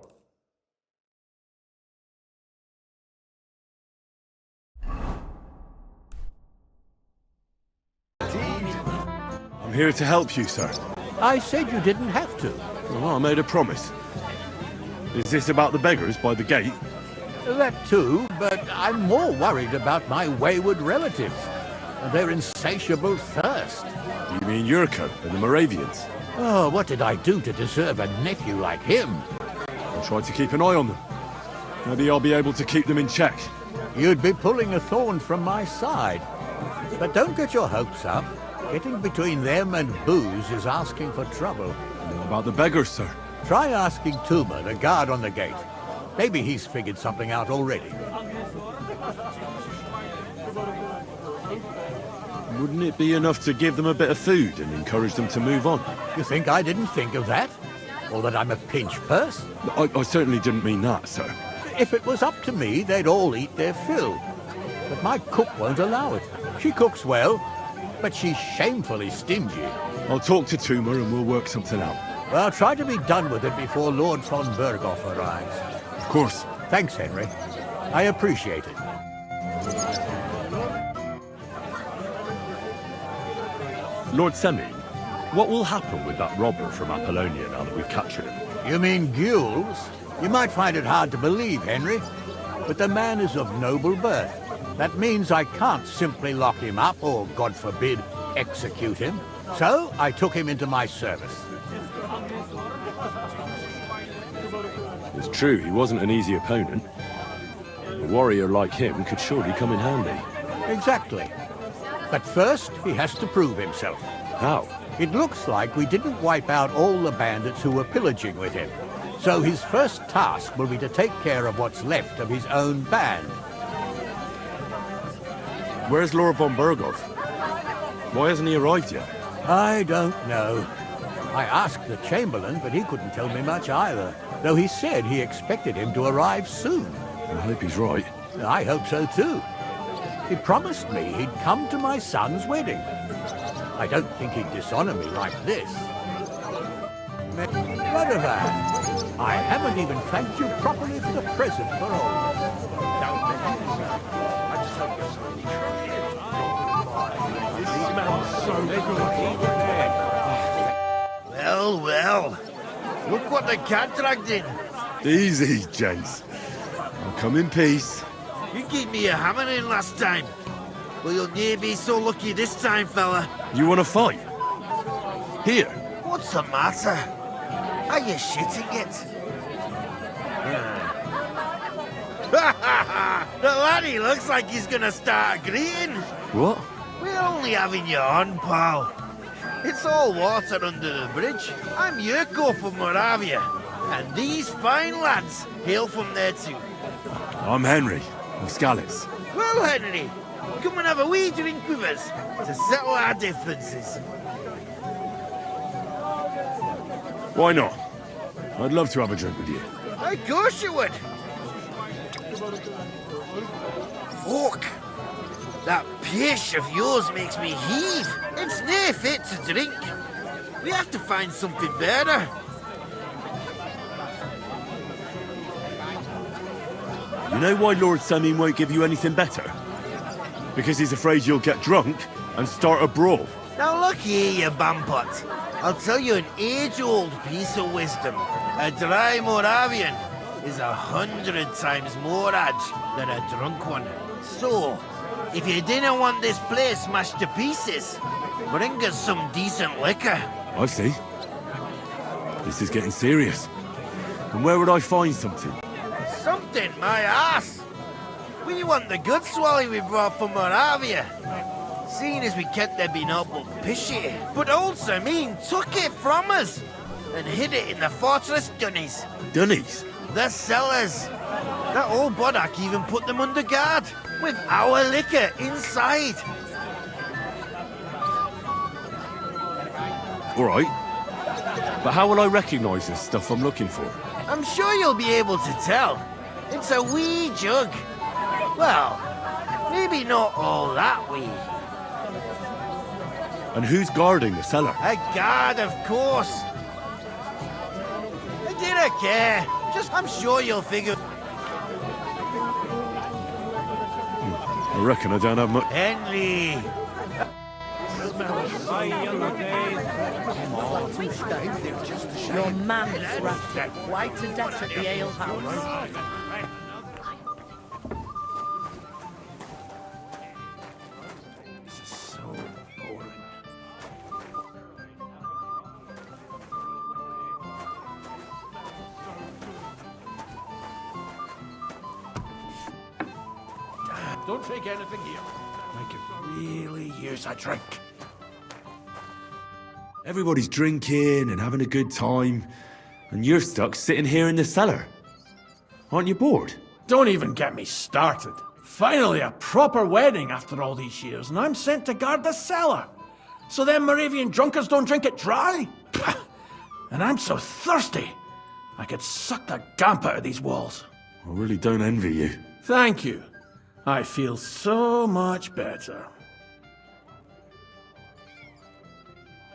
I'm here to help you, sir. I said you didn't have to. Well, I made a promise. Is this about the beggars by the gate? That too, but I'm more worried about my wayward relatives and their insatiable thirst. You mean Yurko and the Moravians? Oh, what did I do to deserve a nephew like him? I'll try to keep an eye on them. Maybe I'll be able to keep them in check. You'd be pulling a thorn from my side. But don't get your hopes up. Getting between them and booze is asking for trouble. What about the beggars, sir? Try asking Tuma, the guard on the gate. Maybe he's figured something out already. Wouldn't it be enough to give them a bit of food and encourage them to move on? You think I didn't think of that? Or that I'm a pinch purse? I certainly didn't mean that, sir. If it was up to me, they'd all eat their fill. But my cook won't allow it. She cooks well, but she's shamefully stingy. I'll talk to Tuma and we'll work something out. Well, try to be done with it before Lord von Berghoff arrives. Of course. Thanks, Henry. I appreciate it. Lord Semmi, what will happen with that robber from Apollonia now that we've captured him? You mean gules? You might find it hard to believe, Henry, but the man is of noble birth. That means I can't simply lock him up or, God forbid, execute him. So I took him into my service. It's true, he wasn't an easy opponent. A warrior like him could surely come in handy. Exactly. But first, he has to prove himself. How? It looks like we didn't wipe out all the bandits who were pillaging with him. So his first task will be to take care of what's left of his own band. Where's Lord von Burgos? Why hasn't he arrived yet? I don't know. I asked the Chamberlain, but he couldn't tell me much either, though he said he expected him to arrive soon. I hope he's right. I hope so too. He promised me he'd come to my son's wedding. I don't think he'd dishonor me like this. Radovan, I haven't even thanked you properly for the present for all. This smells so good. Well, well. Look what the cat dragged in. Easy, gents. I'll come in peace. You gave me a hammer in last time. Well, you'll near be so lucky this time, fella. You want to fight? Here. What's the matter? Are you shitting it? The laddie looks like he's gonna start agreeing. What? We're only having you on, pal. It's all water under the bridge. I'm Yurko from Moravia, and these fine lads hail from there too. I'm Henry, of Scalitz. Well, Henry, come and have a wee drink with us to settle our differences. Why not? I'd love to have a drink with you. Of course you would. Fuck. That pish of yours makes me heave. It's near fit to drink. We have to find something better. You know why Lord Samin won't give you anything better? Because he's afraid you'll get drunk and start a brawl. Now look here, you bampot. I'll tell you an age-old piece of wisdom. A dry Moravian is 100 times more edge than a drunk one. So, if you didn't want this place smashed to pieces, bring us some decent liquor. I see. This is getting serious. And where would I find something? Something, my ass! We want the good swally we brought from Moravia. Seeing as we kept there being up but pishy. But old Samin took it from us and hid it in the fortress dunnies. Dunnies? The cellars. That old Boddock even put them under guard with our liquor inside. All right. But how will I recognise this stuff I'm looking for? I'm sure you'll be able to tell. It's a wee jug. Well, maybe not all that wee. And who's guarding the cellar? A guard, of course. I didn't care. Just, I'm sure you'll figure. I reckon I don't have much. Henry! Your man's rusted quite a debt at the ale house. Don't take anything here. I could really use a drink. Everybody's drinking and having a good time, and you're stuck sitting here in the cellar. Aren't you bored? Don't even get me started. Finally, a proper wedding after all these years, and I'm sent to guard the cellar. So them Moravian drunkards don't drink it dry? Pah! And I'm so thirsty, I could suck the damp out of these walls. I really don't envy you. Thank you. I feel so much better.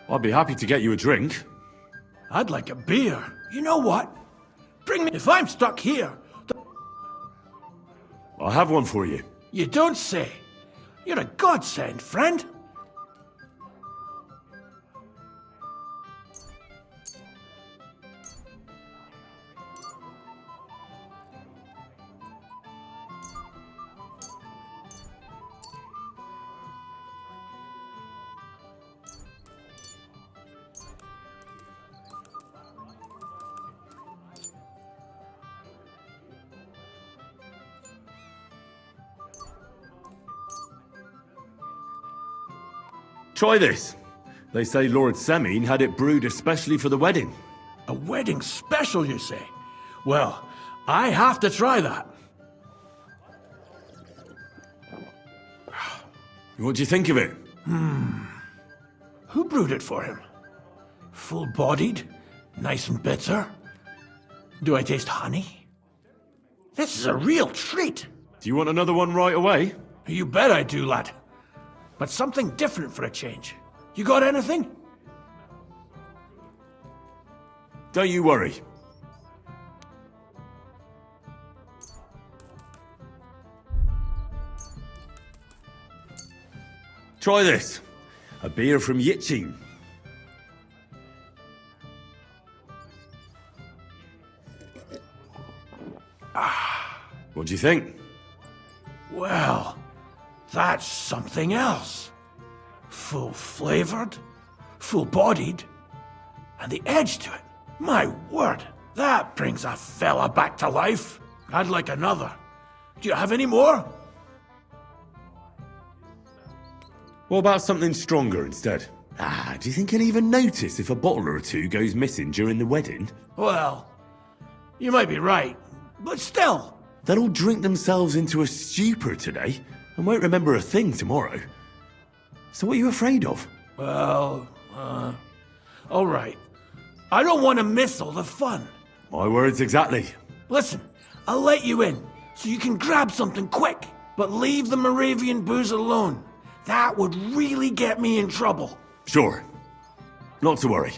I'd be happy to get you a drink. I'd like a beer. You know what? Bring me... If I'm stuck here... I'll have one for you. You don't say. You're a godsend, friend. Try this. They say Lord Semine had it brewed especially for the wedding. A wedding special, you say? Well, I have to try that. What do you think of it? Who brewed it for him? Full-bodied? Nice and bitter? Do I taste honey? This is a real treat. Do you want another one right away? You bet I do, lad. But something different for a change. You got anything? Don't you worry. Try this. A beer from Yitchin. What do you think? Well, that's something else. Full-flavored, full-bodied, and the edge to it. My word, that brings a fella back to life. I'd like another. Do you have any more? What about something stronger instead? Do you think he'll even notice if a bottle or two goes missing during the wedding? Well, you might be right, but still. They'll all drink themselves into a stupor today and won't remember a thing tomorrow. So what are you afraid of? Well, all right. I don't want to miss all the fun. My words exactly. Listen, I'll let you in, so you can grab something quick, but leave the Moravian booze alone. That would really get me in trouble. Sure. Not to worry.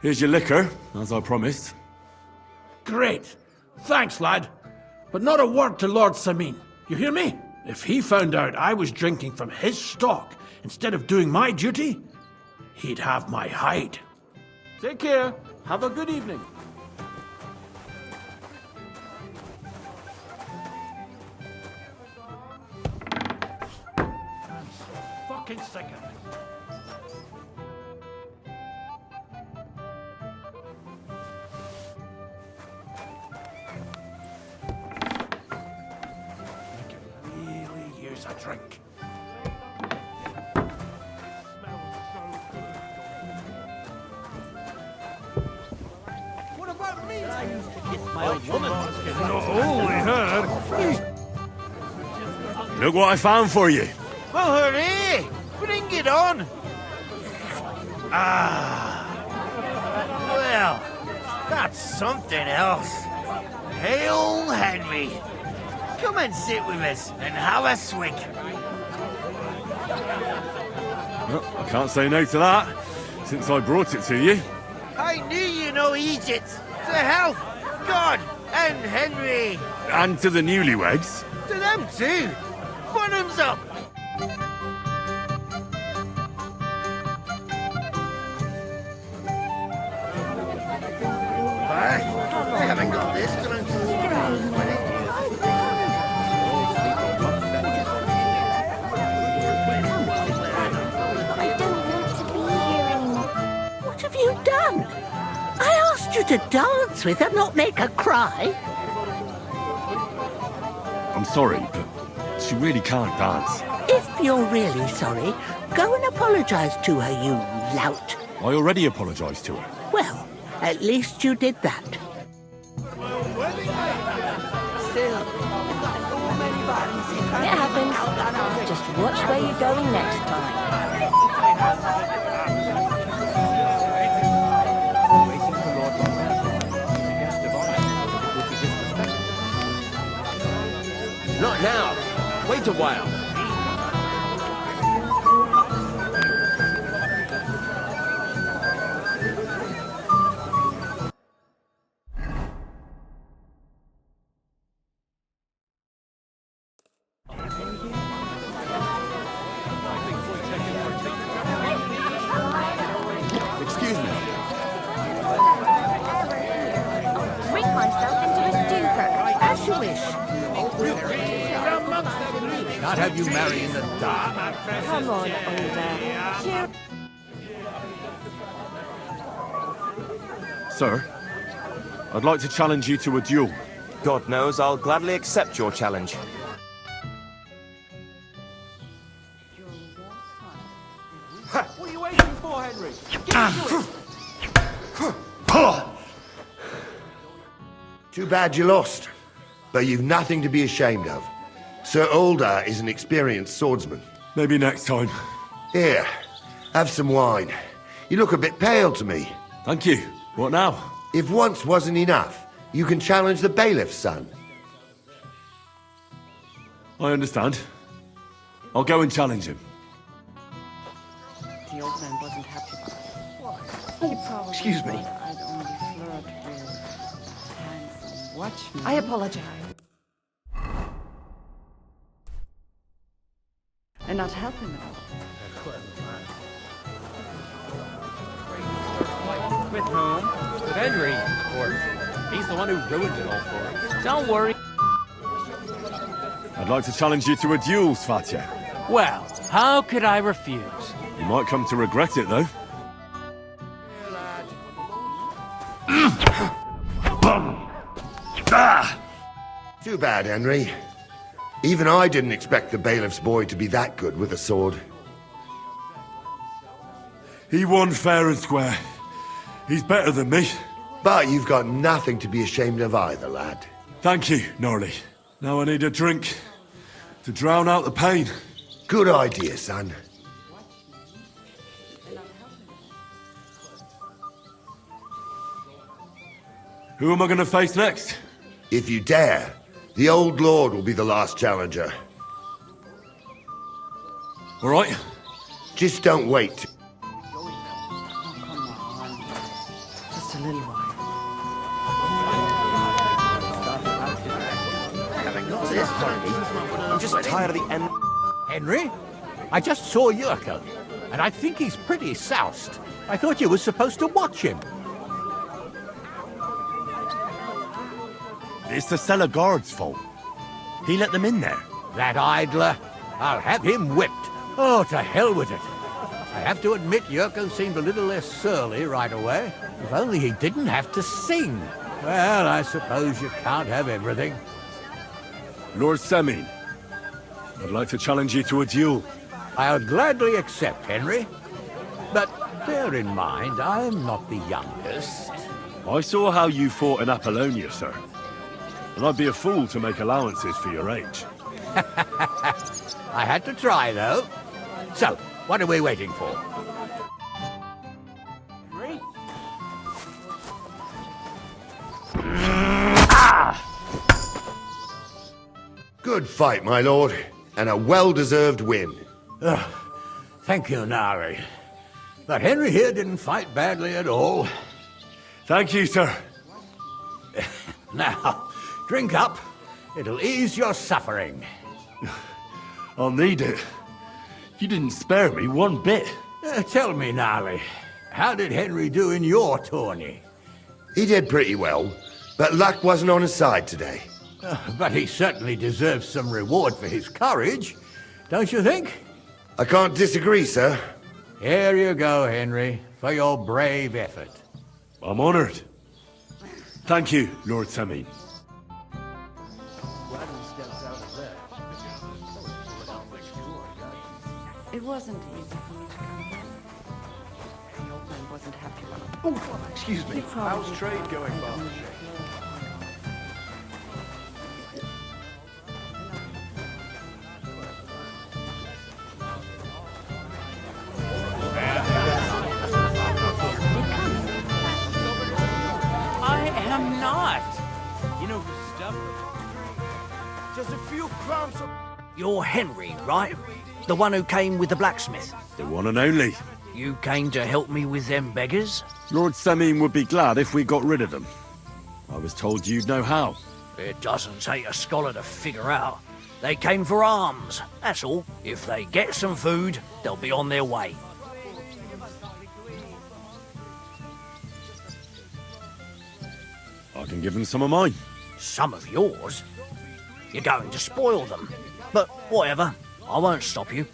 Here's your liquor, as I promised. Great. Thanks, lad. But not a word to Lord Semine. You hear me? If he found out I was drinking from his stock instead of doing my duty, he'd have my hide. Take care. Have a good evening. Fucking sick of it. A drink. What about me? I used to kiss my old woman. Only her. Look what I found for you. Well, hooray! Bring it on. Well, that's something else. Hail Henry. Come and sit with us and have a swig. Well, I can't say no to that, since I brought it to you. I knew you know Egypt. To health, God, and Henry. And to the newlyweds. To them too. Bottoms up. I haven't got this till I'm surprised when it What have you done? I asked you to dance with her, not make her cry. I'm sorry, but she really can't dance. If you're really sorry, go and apologise to her, you lout. I already apologised to her. Well, at least you did that. Still, it happens. Just watch where you're going next time. Not now. Wait a while. Excuse me. Drink myself into a stupor. As you wish. Not have you marry in the dark. Come on, older. Sir, I'd like to challenge you to a duel. God knows I'll gladly accept your challenge. Too bad you lost. But you've nothing to be ashamed of. Sir Ulder is an experienced swordsman. Maybe next time. Here, have some wine. You look a bit pale to me. Thank you. What now? If once wasn't enough, you can challenge the bailiff's son. I understand. I'll go and challenge him. The old man wasn't happy about it. Excuse me. I'd only flirt with handsome watchman. I apologize. And not helping at all. With whom? With Henry, of course. He's the one who ruined it all for us. Don't worry. I'd like to challenge you to a duel, Svatya. Well, how could I refuse? You might come to regret it, though. Too bad, Henry. Even I didn't expect the bailiff's boy to be that good with a sword. He won fair and square. He's better than me. But you've got nothing to be ashamed of either, lad. Thank you, Norley. Now I need a drink to drown out the pain. Good idea, son. Who am I going to face next? If you dare, the old lord will be the last challenger. All right. Just don't wait. Just a little while. I'm just tired of the end. Henry, I just saw Yurko, and I think he's pretty soused. I thought you were supposed to watch him. It's the cellar guard's fault. He let them in there. That idler. I'll have him whipped. Oh, to hell with it. I have to admit Yurko seemed a little less surly right away. If only he didn't have to sing. Well, I suppose you can't have everything. Lord Semin, I'd like to challenge you to a duel. I'll gladly accept, Henry. But bear in mind, I'm not the youngest. I saw how you fought in Apollonia, sir. And I'd be a fool to make allowances for your age. I had to try, though. So, what are we waiting for? Good fight, my lord, and a well-deserved win. Thank you, Nari. But Henry here didn't fight badly at all. Thank you, sir. Now, drink up. It'll ease your suffering. I'll need it. You didn't spare me one bit. Tell me, Nari, how did Henry do in your tourney? He did pretty well, but luck wasn't on his side today. But he certainly deserves some reward for his courage, don't you think? I can't disagree, sir. Here you go, Henry, for your brave effort. I'm honored. Thank you, Lord Semin. It wasn't easy for me to come home. The old man wasn't happy about it. Oh, excuse me. How's trade going, Bob? I am not. You know who's stubborn? Just a few crumbs of... You're Henry, right? The one who came with the blacksmith. The one and only. You came to help me with them beggars? Lord Semin would be glad if we got rid of them. I was told you'd know how. It doesn't take a scholar to figure out. They came for alms, that's all. If they get some food, they'll be on their way. I can give them some of mine. Some of yours? You're going to spoil them. But whatever, I won't stop you.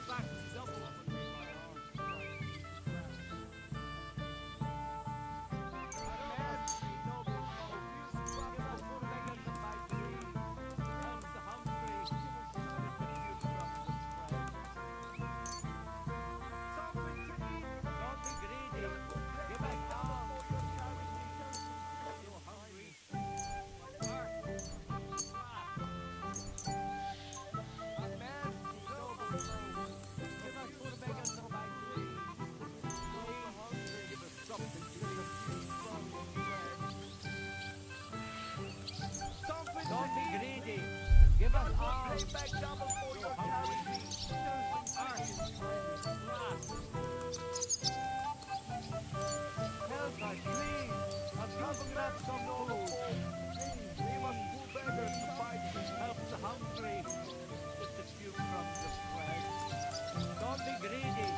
Don't be greedy.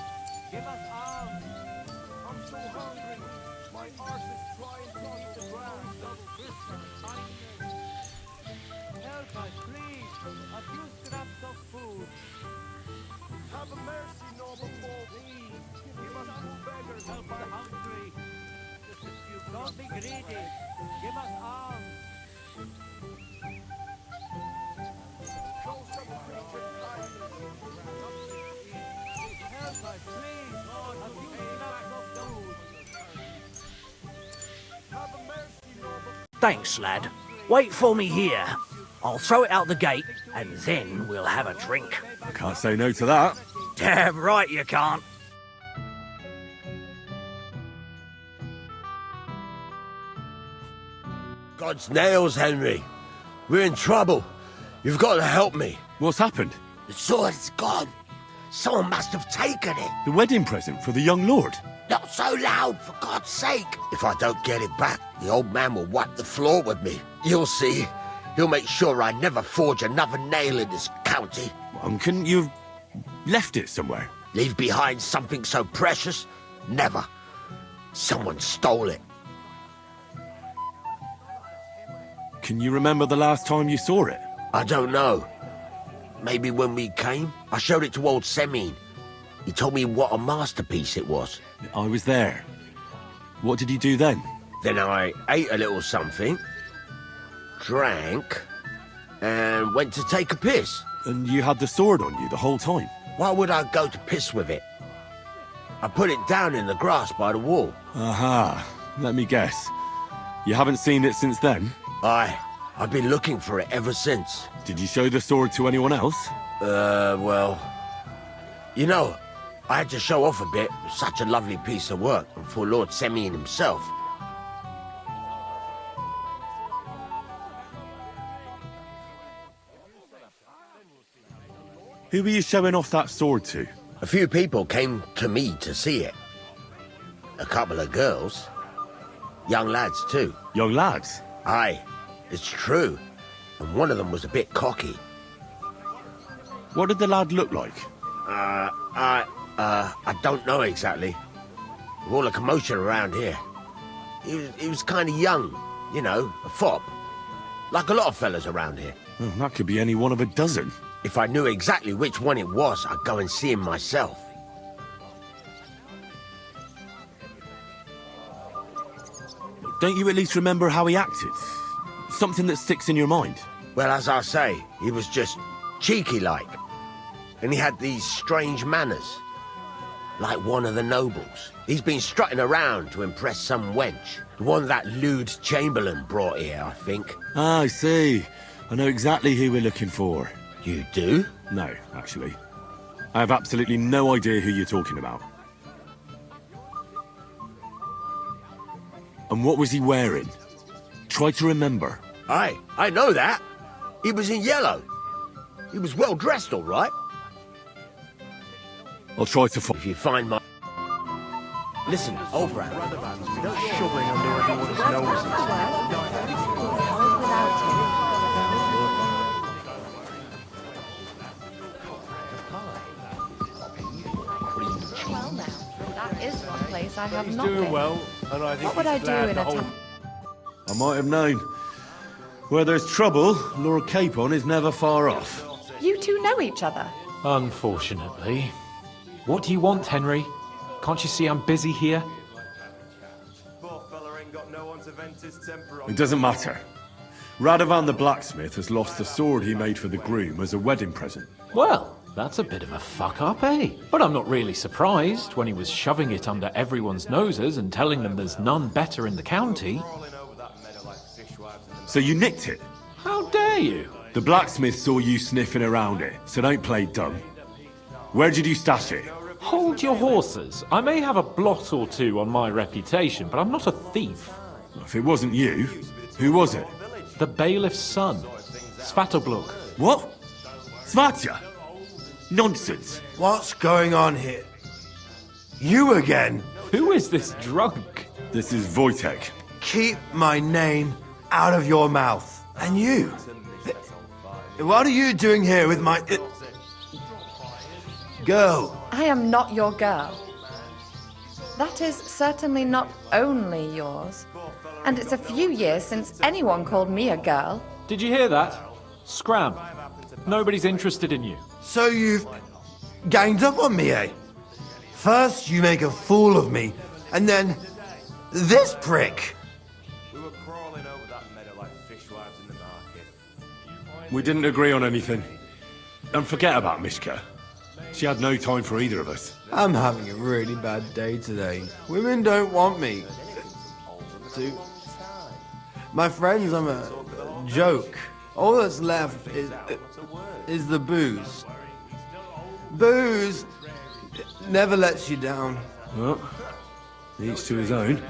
Give us alms. I'm so hungry. My arse is trying to eat the grass. Help us, please. A few scraps of food. Have mercy, noble folk. Please. Give us two beggars. Help the hungry. Don't be greedy. Give us alms. Show some Christian kindness. Help us, please. A few scraps of food. Have mercy, noble. Thanks, lad. Wait for me here. I'll throw it out the gate, and then we'll have a drink. I can't say no to that. Damn right you can't. God's nails, Henry. We're in trouble. You've got to help me. What's happened? The sword's gone. Someone must have taken it. The wedding present for the young lord? Not so loud, for God's sake. If I don't get it back, the old man will wipe the floor with me. You'll see. He'll make sure I never forge another nail in this county. And couldn't you have left it somewhere? Leave behind something so precious? Never. Someone stole it. Can you remember the last time you saw it? I don't know. Maybe when we came? I showed it to old Semine. He told me what a masterpiece it was. I was there. What did you do then? Then I ate a little something, drank, and went to take a piss. And you had the sword on you the whole time? Why would I go to piss with it? I put it down in the grass by the wall. Aha. Let me guess. You haven't seen it since then? I've been looking for it ever since. Did you show the sword to anyone else? Well... You know, I had to show off a bit. It was such a lovely piece of work, and for Lord Semine himself. Who were you showing off that sword to? A few people came to me to see it. A couple of girls. Young lads, too. Young lads? Aye, it's true. And one of them was a bit cocky. What did the lad look like? I don't know exactly. With all the commotion around here. He was kind of young, you know, a fop. Like a lot of fellas around here. Well, that could be any one of a dozen. If I knew exactly which one it was, I'd go and see him myself. Don't you at least remember how he acted? Something that sticks in your mind? Well, as I say, he was just cheeky-like. And he had these strange manners. Like one of the nobles. He's been strutting around to impress some wench. The one that lewd Chamberlain brought here, I think. Ah, I see. I know exactly who we're looking for. You do? No, actually. I have absolutely no idea who you're talking about. And what was he wearing? Try to remember. Aye, I know that. He was in yellow. He was well dressed, all right. I'll try to find... If you find my... Listen, old Brad. Shoving under everyone's noses. Well now, that is one place I have He's not doing been. well, and I think What would I he's do glad in the a whole... town? I might have known. Where there's trouble, Lord Capon is never far off. You two know each other. Unfortunately. What do you want, Henry? Can't you see I'm busy here? It doesn't matter. Radovan the blacksmith has lost the sword he made for the groom as a wedding present. Well, that's a bit of a fuck-up, eh? But I'm not really surprised when he was shoving it under everyone's noses and telling them there's none better in the county. So you nicked it? How dare you? The blacksmith saw you sniffing around it, so don't play dumb. Where did you stash it? Hold your horses. I may have a blot or two on my reputation, but I'm not a thief. If it wasn't you, who was it? The bailiff's son, Svatobluk. What? Svatya! Nonsense. What's going on here? You again? Who is this drunk? This is Wojtek. Keep my name out of your mouth. And you? What are you doing here with my... girl? I am not your girl. That is certainly not only yours. And it's a few years since anyone called me a girl. Did you hear that? Scram. Nobody's interested in you. So you've ganged up on me, eh? First you make a fool of me, and then this prick. We were crawling over that meadow like fishwives in the market. We didn't agree on anything. And forget about Mishka. She had no time for either of us. I'm having a really bad day today. Women don't want me. My friends, I'm a joke. All that's left is the booze. Booze never lets you down. Well, each to his own.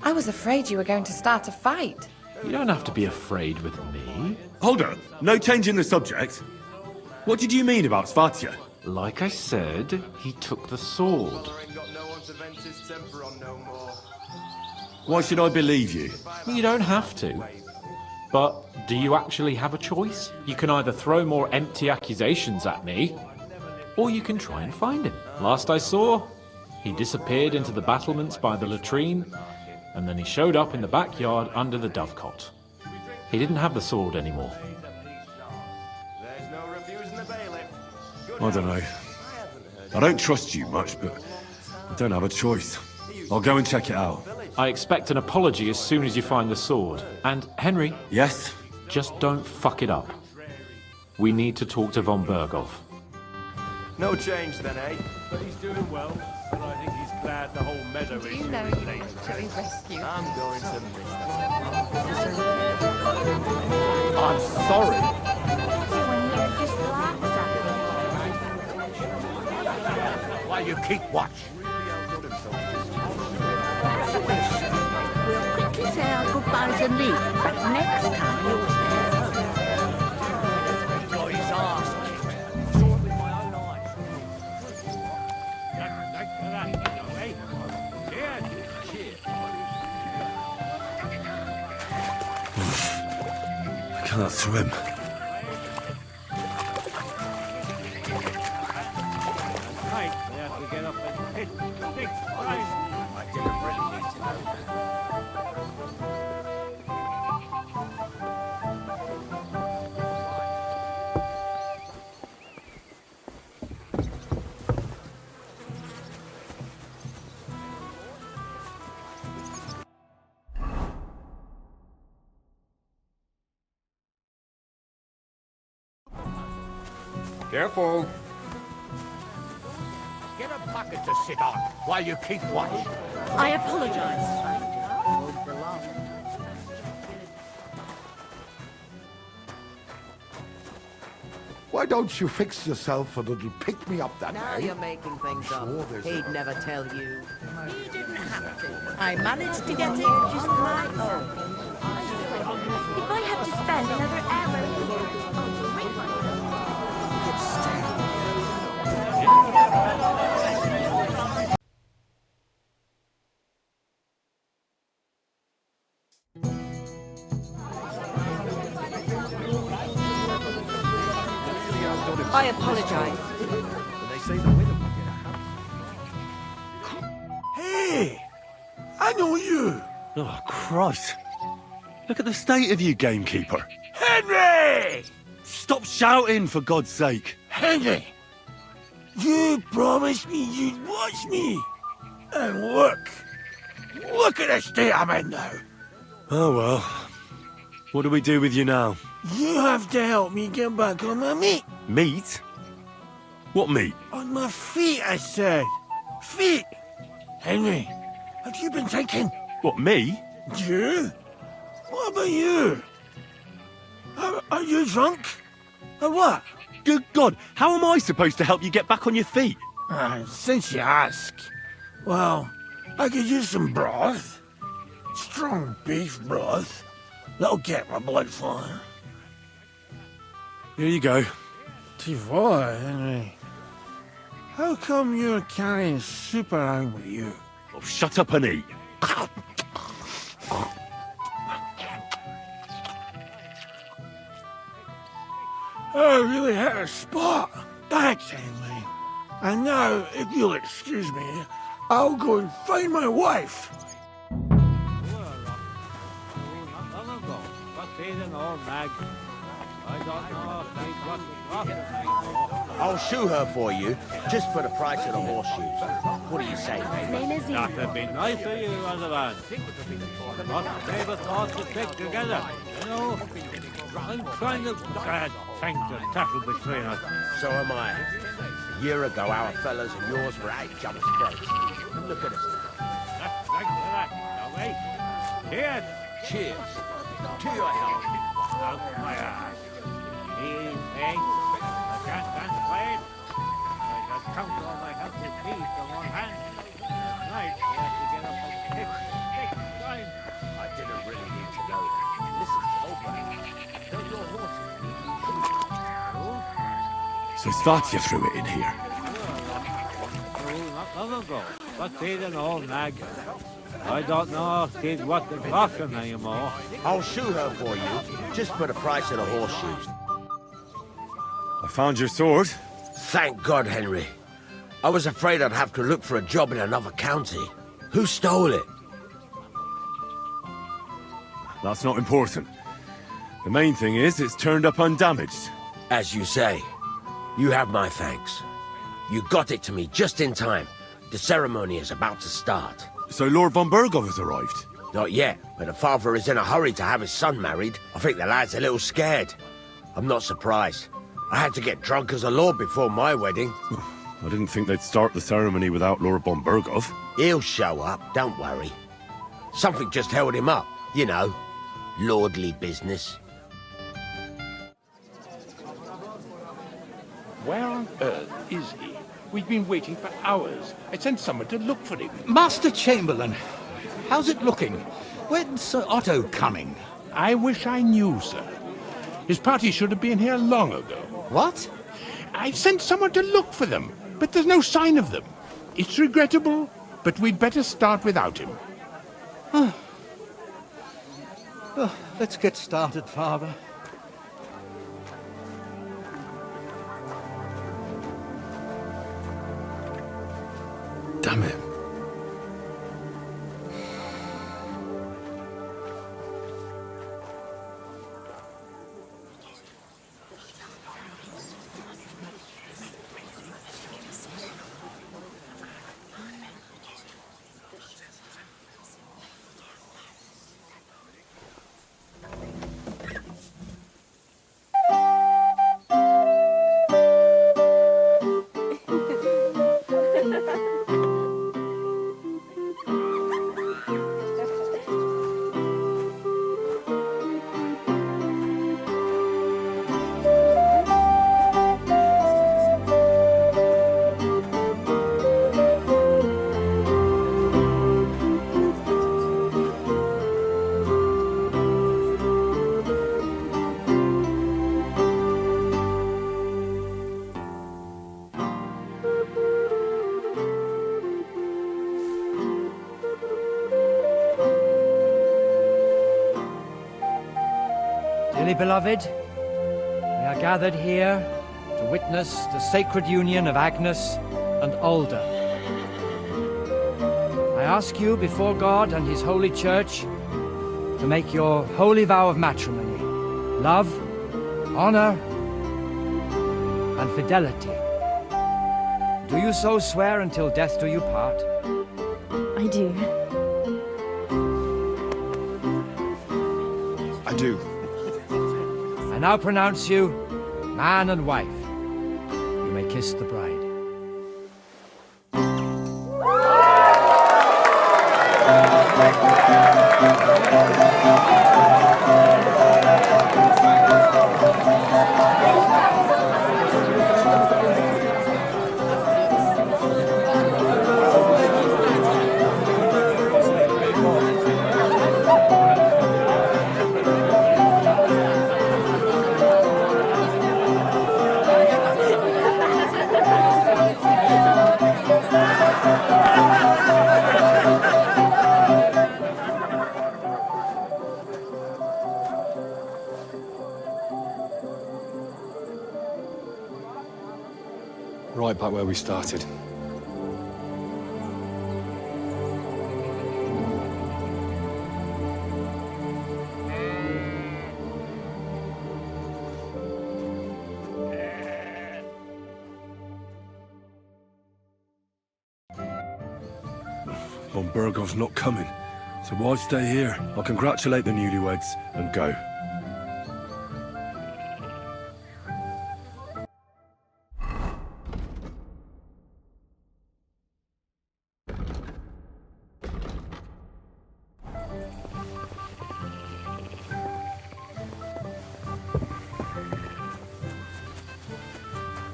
I was afraid you were going to start a fight. You don't have to be afraid with me. Hold up. No change in the subject. What did you mean about Svatya? Like I said, he took the sword. Why should I believe you? You don't have to. But do you actually have a choice? You can either throw more empty accusations at me, or you can try and find him. Last I saw, he disappeared into the battlements by the latrine, and then he showed up in the backyard under the dovecot. He didn't have the sword anymore. I don't know. I don't trust you much, but I don't have a choice. I'll go and check it out. I expect an apology as soon as you find the sword. And, Henry... Yes? Just don't fuck it up. We need to talk to von Berghoff. No change then, eh? But he's doing well, and I think he's glad the whole meadow is You know you went to his rescue. I'm going to miss I'm sorry. While you keep watch. That's a wish. We'll quickly say our goodbyes and leave, but next time you'll Oh, his arse. I can't swim. Right, we have to get up and hit big time. I deliberately need to know. Careful. Get a bucket to sit on while you keep watch. I apologize. Why don't you fix yourself a little pick-me-up that Now way? you're making things up. Sure, there's He'd a- never tell you. You didn't have to. I managed to get it just my own. If I have to spend another hour I apologize. They say the winner will get a Hey! I know you! Oh, Christ. Look at the state of you, gamekeeper. Henry! Stop shouting, for God's sake. Henry! You promised me you'd watch me! And look! Look at the state I'm in now! Oh, well. What do we do with you now? You have to help me get back on my meat! Meat? What meat? On my feet, I said! Feet! Henry, have you been thinking? What, me? You? What about you? Are you drunk? Or what? Good God, how am I supposed to help you get back on your feet? Since you ask. Well, I could use some broth. strong beef broth. That'll get my blood flowing. Here you go. T4, Henry. How come you're carrying soup around with you? Oh, shut up and eat. I really had a spot. Thanks, Henry. And now, if you'll excuse me, I'll go and find my wife. I'll shoe her for you, just for the price of the horseshoes. What do you say, mate? That'd be nice of you, other man. Not never thought to stick together, you know. I'm trying to bad thing to tackle between us. So am I. A year ago, our fellas and yours were at each other's throats. And look at us now. Thanks for that, shall we? Cheers. Cheers. To your health. Out my ass. These things, I can't stand playing. I just count all my healthy teeth on one hand. Tonight, we have to get up and kick 6 times. I didn't really need to know that. Listen, Oprah. Tell your horses. So it's that you threw it in here. Not long ago, but she's an old nag. I don't know if she's what the caution anymore. I'll shoe her for you, just for the price of the horseshoes. I found your sword. Thank God, Henry. I was afraid I'd have to look for a job in another county. Who stole it? That's not important. The main thing is it's turned up undamaged. As you say, you have my thanks. You got it to me just in time. The ceremony is about to start. So Lord von Burgov has arrived? Not yet, but the father is in a hurry to have his son married. I think the lad's a little scared. I'm not surprised. I had to get drunk as a lord before my wedding. I didn't think they'd start the ceremony without Lord von Burgov. He'll show up, don't worry. Something just held him up, you know. Lordly business. Where on earth is he? We've been waiting for hours. I sent someone to look for him. Master Chamberlain, how's it looking? When's Sir Otto coming? I wish I knew, sir. His party should have been here long ago. What? I sent someone to look for them, but there's no sign of them. It's regrettable, but we'd better start without him. Let's get started, Father. Damn it. Dearly beloved, we are gathered here to witness the sacred union of Agnes and Alda. I ask you before God and His holy church to make your holy vow of matrimony, love, honor, and fidelity. Do you so swear until death do you part? I do. I do. I now pronounce you man and wife. You may kiss the bride. where we started. Von Bergov's not coming, so why stay here? I'll congratulate the newlyweds and go.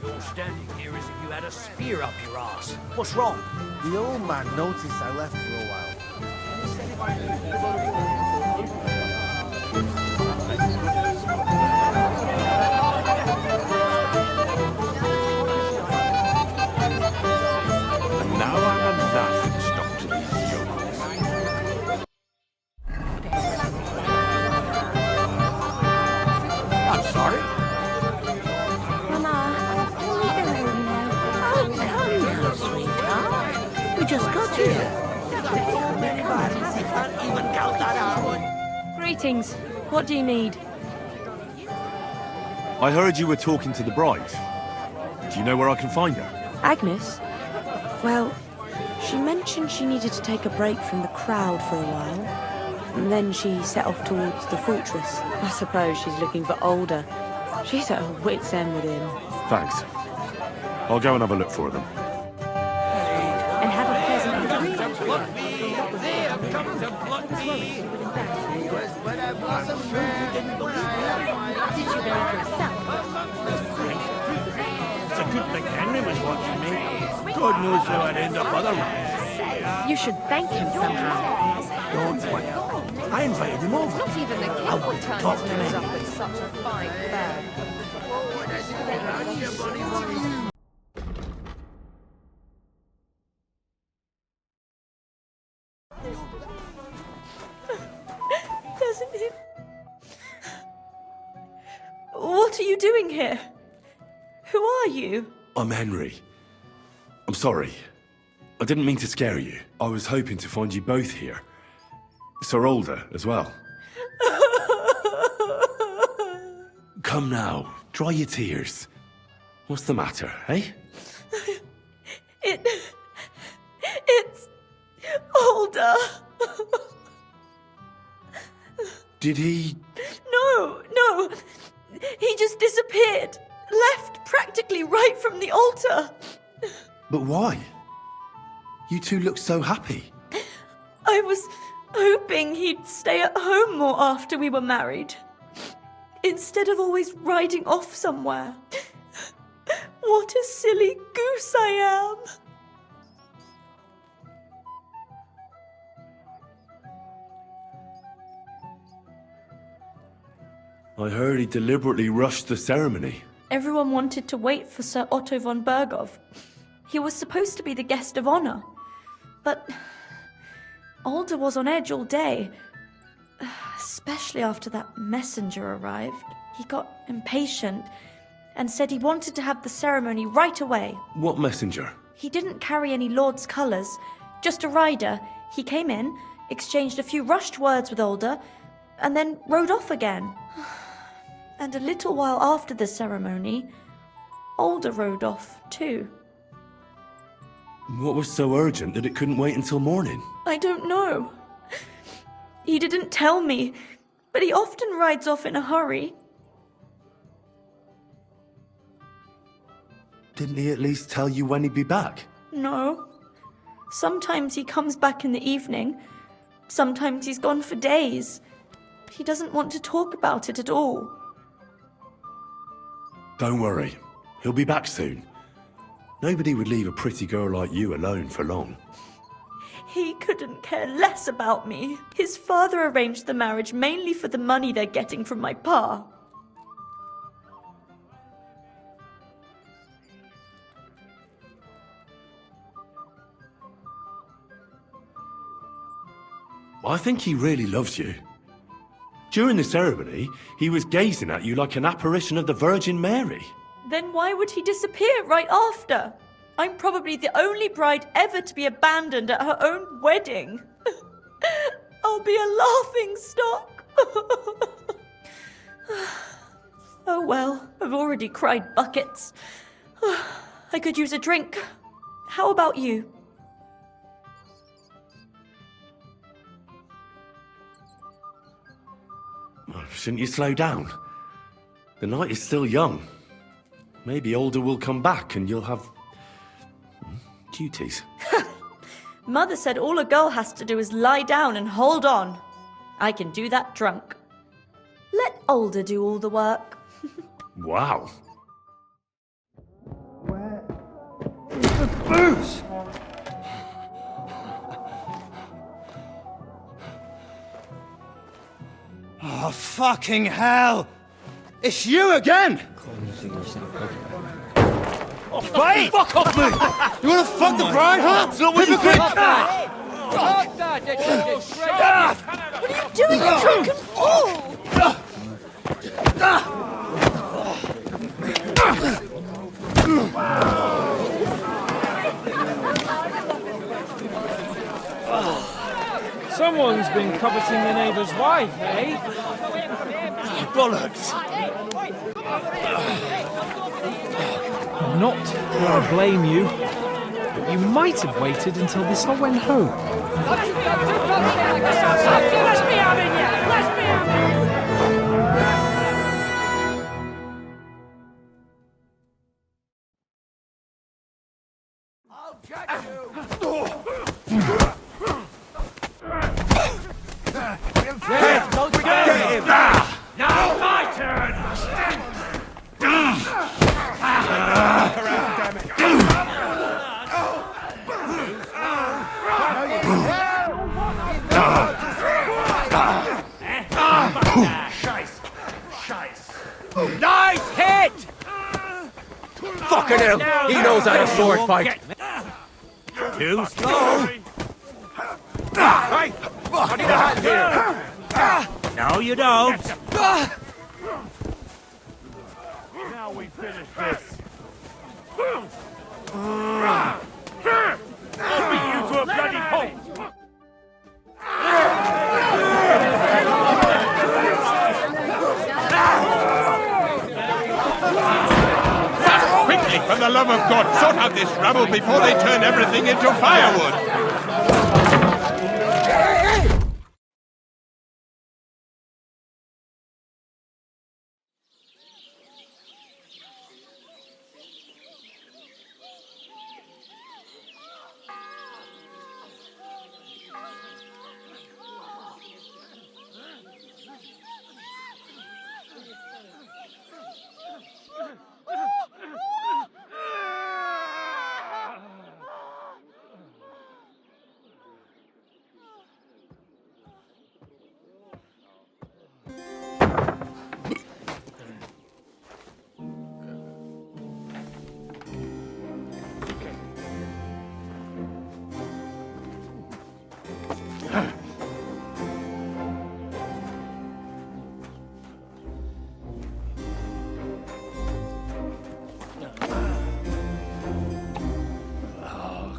You're standing here as if you had a spear up your ass. What's wrong? The old man noticed I left for a while. And now I'm a laughing stock to these yokels. I'm sorry. Mama, can we go home now? Oh, come now, sweetheart. We just got here. Greetings. What do you need? I heard you were talking to the bride. Do you know where I can find her? Agnes? Well, she mentioned she needed to take a break from the crowd for a while. And then she set off towards the fortress. I suppose she's looking for Older. She's at her wit's end with him. Thanks. I'll go and have a look for them. And have a pleasant They have come to pluck me. It's a good thing Henry was watching me. God knows how I'd end up otherwise. You should thank him somehow. Don't worry. I invited him over. Not even the I king want would to turn talk his to nose him. up at such a fine fare. Doesn't it? What are you doing here? Who are you? I'm Henry. I'm sorry. I didn't mean to scare you. I was hoping to find you both here. Sir Older as well. Come now, dry your tears. What's the matter, eh? It's Older. Did he... No. He just disappeared. Left practically right from the altar. But why? You two look so happy. I was hoping he'd stay at home more after we were married. Instead of always riding off somewhere. What a silly goose I am. I heard he deliberately rushed the ceremony. Everyone wanted to wait for Sir Otto von Bergov. He was supposed to be the guest of honor. But Alder was on edge all day. Especially after that messenger arrived. He got impatient and said he wanted to have the ceremony right away. What messenger? He didn't carry any lord's colours, just a rider. He came in, exchanged a few rushed words with Alder, and then rode off again. And a little while after the ceremony, Alder rode off too. What was so urgent that it couldn't wait until morning? I don't know. He didn't tell me, but he often rides off in a hurry. Didn't he at least tell you when he'd be back? No. Sometimes he comes back in the evening. Sometimes he's gone for days. He doesn't want to talk about it at all. Don't worry. He'll be back soon. Nobody would leave a pretty girl like you alone for long. He couldn't care less about me. His father arranged the marriage mainly for the money they're getting from my pa. I think he really loves you. During the ceremony, he was gazing at you like an apparition of the Virgin Mary. Then why would he disappear right after? I'm probably the only bride ever to be abandoned at her own wedding. I'll be a laughing stock. Oh well, I've already cried buckets. I could use a drink. How about you? Well, shouldn't you slow down? The night is still young. Maybe Alder will come back and you'll have duties. Mother said all a girl has to do is lie down and hold on. I can do that drunk. Let Alder do all the work. Wow. The booze! Oh, fucking hell! It's you again! Oh, wait! Fuck off me! You wanna fuck the bride, huh? It's not what you think! What are you doing, you drunken fool? Someone's been coveting the neighbour's wife, eh? Bollocks! Not that I blame you, but you might have waited until this all went home. Let me have it, yeah! Let me have Now my turn! Nice hit! Fucking hell! He knows how to sword fight. Too slow. Hey! I need a hand here! No, you don't. Now we finish this. I'll beat you to a bloody pulp! Quickly, for the love of God, sort out this rabble before they turn everything into firewood!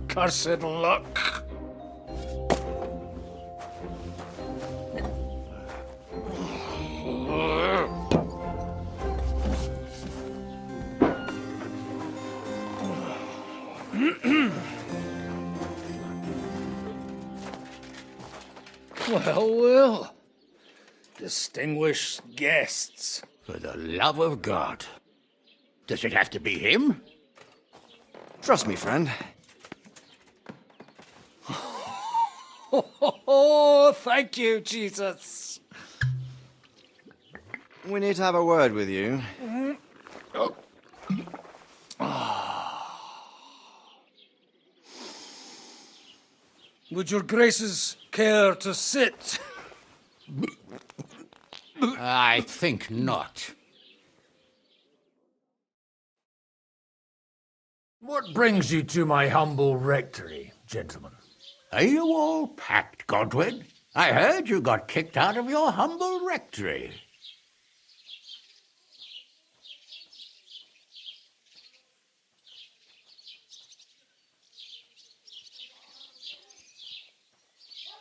Cursed luck. Well. Distinguished guests. For the love of God. Does it have to be him? Trust me, friend. Oh, thank you, Jesus. We need to have a word with you. Would your graces care to sit? I think not. What brings you to my humble rectory, gentlemen? Are you all packed, Godwin? I heard you got kicked out of your humble rectory.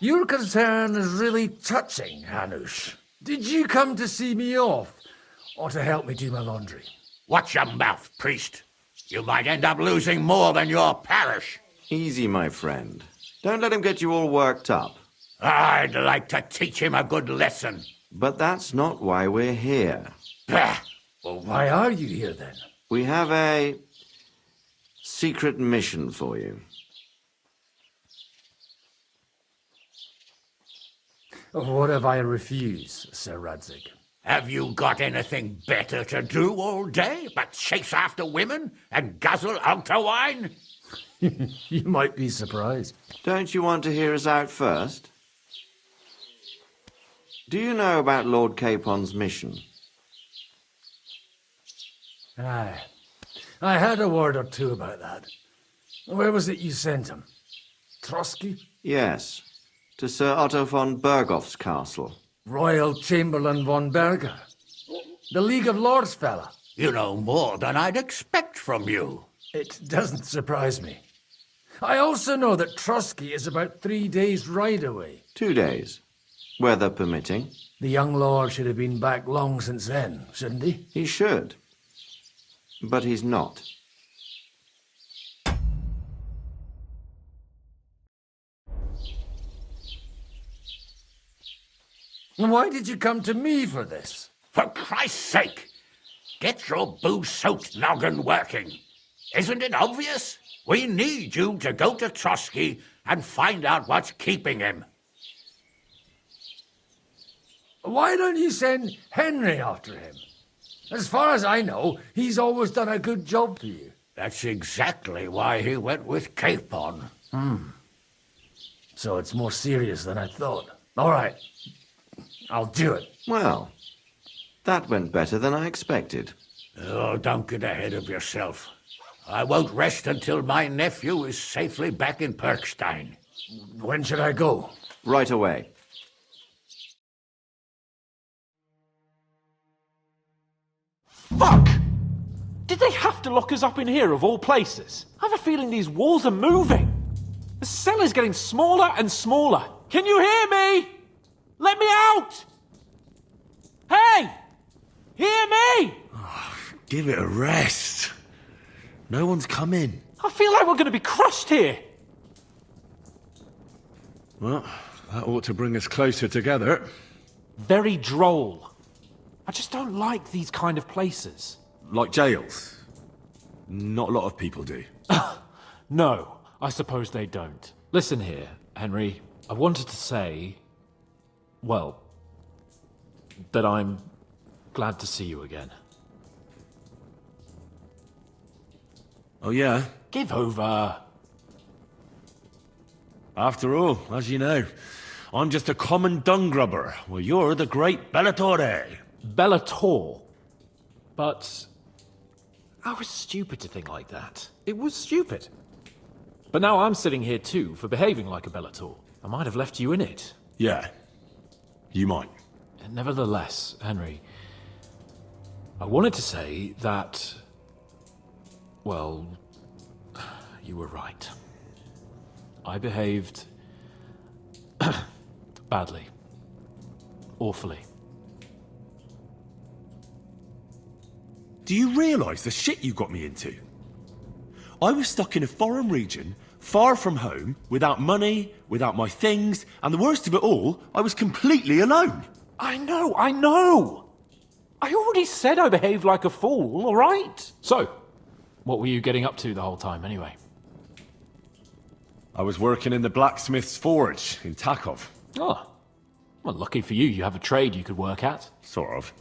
Your concern is really touching, Hanush. Did you come to see me off, or to help me do my laundry? Watch your mouth, priest. You might end up losing more than your parish. Easy, my friend. Don't let him get you all worked up. I'd like to teach him a good lesson. But that's not why we're here. Bah! Well, why are you here, then? We have a secret mission for you. What if I refuse, Sir Radzig? Have you got anything better to do all day but chase after women and guzzle altar wine? You might be surprised. Don't you want to hear us out first? Do you know about Lord Capon's mission? Aye. I heard a word or two about that. Where was it you sent him? Trotsky? Yes, to Sir Otto von Bergoff's castle. Royal Chamberlain von Berger. The League of Lords fella. You know more than I'd expect from you. It doesn't surprise me. I also know that Trotsky is about 3 days' ride away. 2 days, weather permitting. The young lord should have been back long since then, shouldn't he? He should. But he's not. Why did you come to me for this? For Christ's sake, get your booze-soaked noggin working. Isn't it obvious? We need you to go to Trotsky and find out what's keeping him. Why don't you send Henry after him? As far as I know, he's always done a good job for you. That's exactly why he went with Capon. So it's more serious than I thought. All right. I'll do it. Well, that went better than I expected. Oh, don't get ahead of yourself. I won't rest until my nephew is safely back in Perkstein. When should I go? Right away. Fuck! Did they have to lock us up in here of all places? I have a feeling these walls are moving. The cell is getting smaller and smaller. Can you hear me? Let me out! Hey! Hear me! Give it a rest. No one's come in. I feel like we're going to be crushed here. Well, that ought to bring us closer together. Very droll. I just don't like these kind of places. Like jails. Not a lot of people do. No, I suppose they don't. Listen here, Henry. I wanted to say, well, that I'm glad to see you again. Oh, yeah? Give over. After all, as you know, I'm just a common dung grubber, while you're the great Bellatore. Bellator. But I was stupid to think like that. It was stupid. But now I'm sitting here too for behaving like a Bellator. I might have left you in it. Yeah, you might. Nevertheless, Henry, I wanted to say that, well, you were right. I behaved badly. Awfully. Do you realise the shit you got me into? I was stuck in a foreign region, far from home, without money, without my things, and the worst of it all, I was completely alone. I know! I already said I behaved like a fool, all right? So, what were you getting up to the whole time, anyway? I was working in the blacksmith's forge in Takov. Oh, well, lucky for you, you have a trade you could work at. Sort of.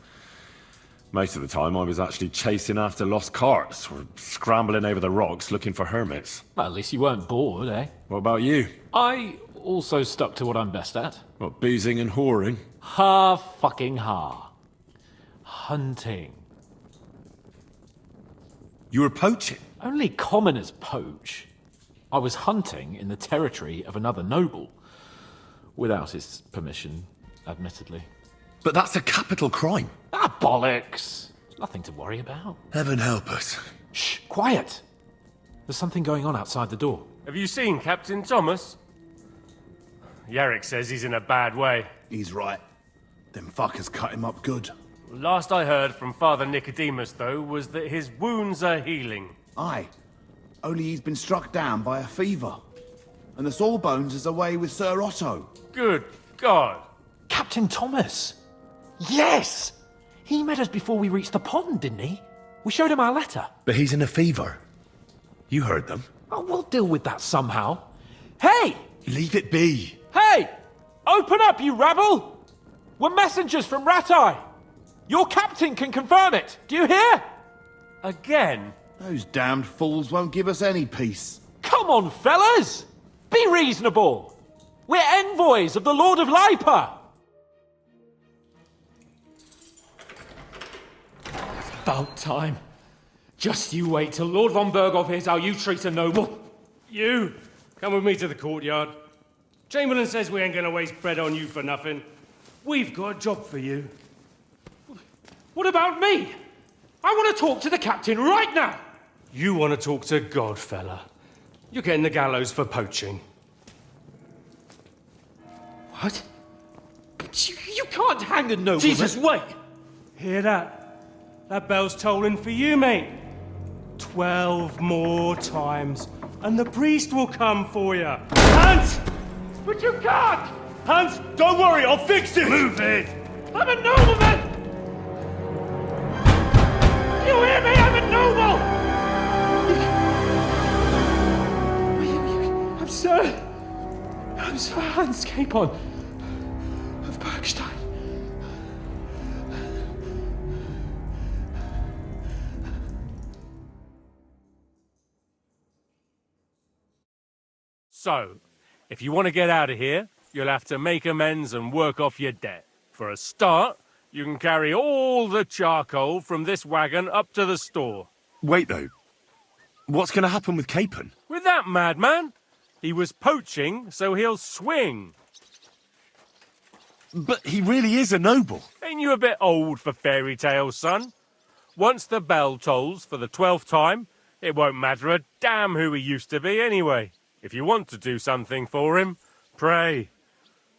Most of the time I was actually chasing after lost carts, or scrambling over the rocks looking for hermits. Well, at least you weren't bored, eh? What about you? I also stuck to what I'm best at. What, boozing and whoring? Ha-fucking-ha. Hunting. You were poaching? Only commoners poach. I was hunting in the territory of another noble. Without his permission, admittedly. But that's a capital crime. Ah, bollocks! Nothing to worry about. Heaven help us. Shh, quiet! There's something going on outside the door. Have you seen Captain Thomas? Yarrick says he's in a bad way. He's right. Them fuckers cut him up good. Last I heard from Father Nicodemus, though, was that his wounds are healing. Aye. Only he's been struck down by a fever. And the Sawbones is away with Sir Otto. Good God. Captain Thomas! Yes! He met us before we reached the pond, didn't he? We showed him our letter. But he's in a fever. You heard them. Oh, we'll deal with that somehow. Hey! Leave it be. Hey! Open up, you rabble! We're messengers from Ratai. Your captain can confirm it. Do you hear? Again? Those damned fools won't give us any peace. Come on, fellas! Be reasonable. We're envoys of the Lord of Lipa. About time. Just you wait till Lord von Berghoff hears how you treat a noble. You, come with me to the courtyard. Chamberlain says we ain't gonna waste bread on you for nothing. We've got a job for you. What about me? I want to talk to the captain right now. You want to talk to God, fella. You're getting the gallows for poaching. What? But you can't hang a nobleman. Jesus, wait! Hear that? That bell's tolling for you, mate. 12 more times, and the priest will come for you. Hans! But you can't! Hans, don't worry, I'll fix it! Move it! I'm a nobleman! You hear me? I'm a noble! I'm Sir Hans Capon of Bergstein. So, if you want to get out of here, you'll have to make amends and work off your debt. For a start, you can carry all the charcoal from this wagon up to the store. Wait, though. What's going to happen with Capon? With that madman? He was poaching, so he'll swing. But he really is a noble. Ain't you a bit old for fairy tales, son? Once the bell tolls for the 12th time, it won't matter a damn who he used to be anyway. If you want to do something for him, pray.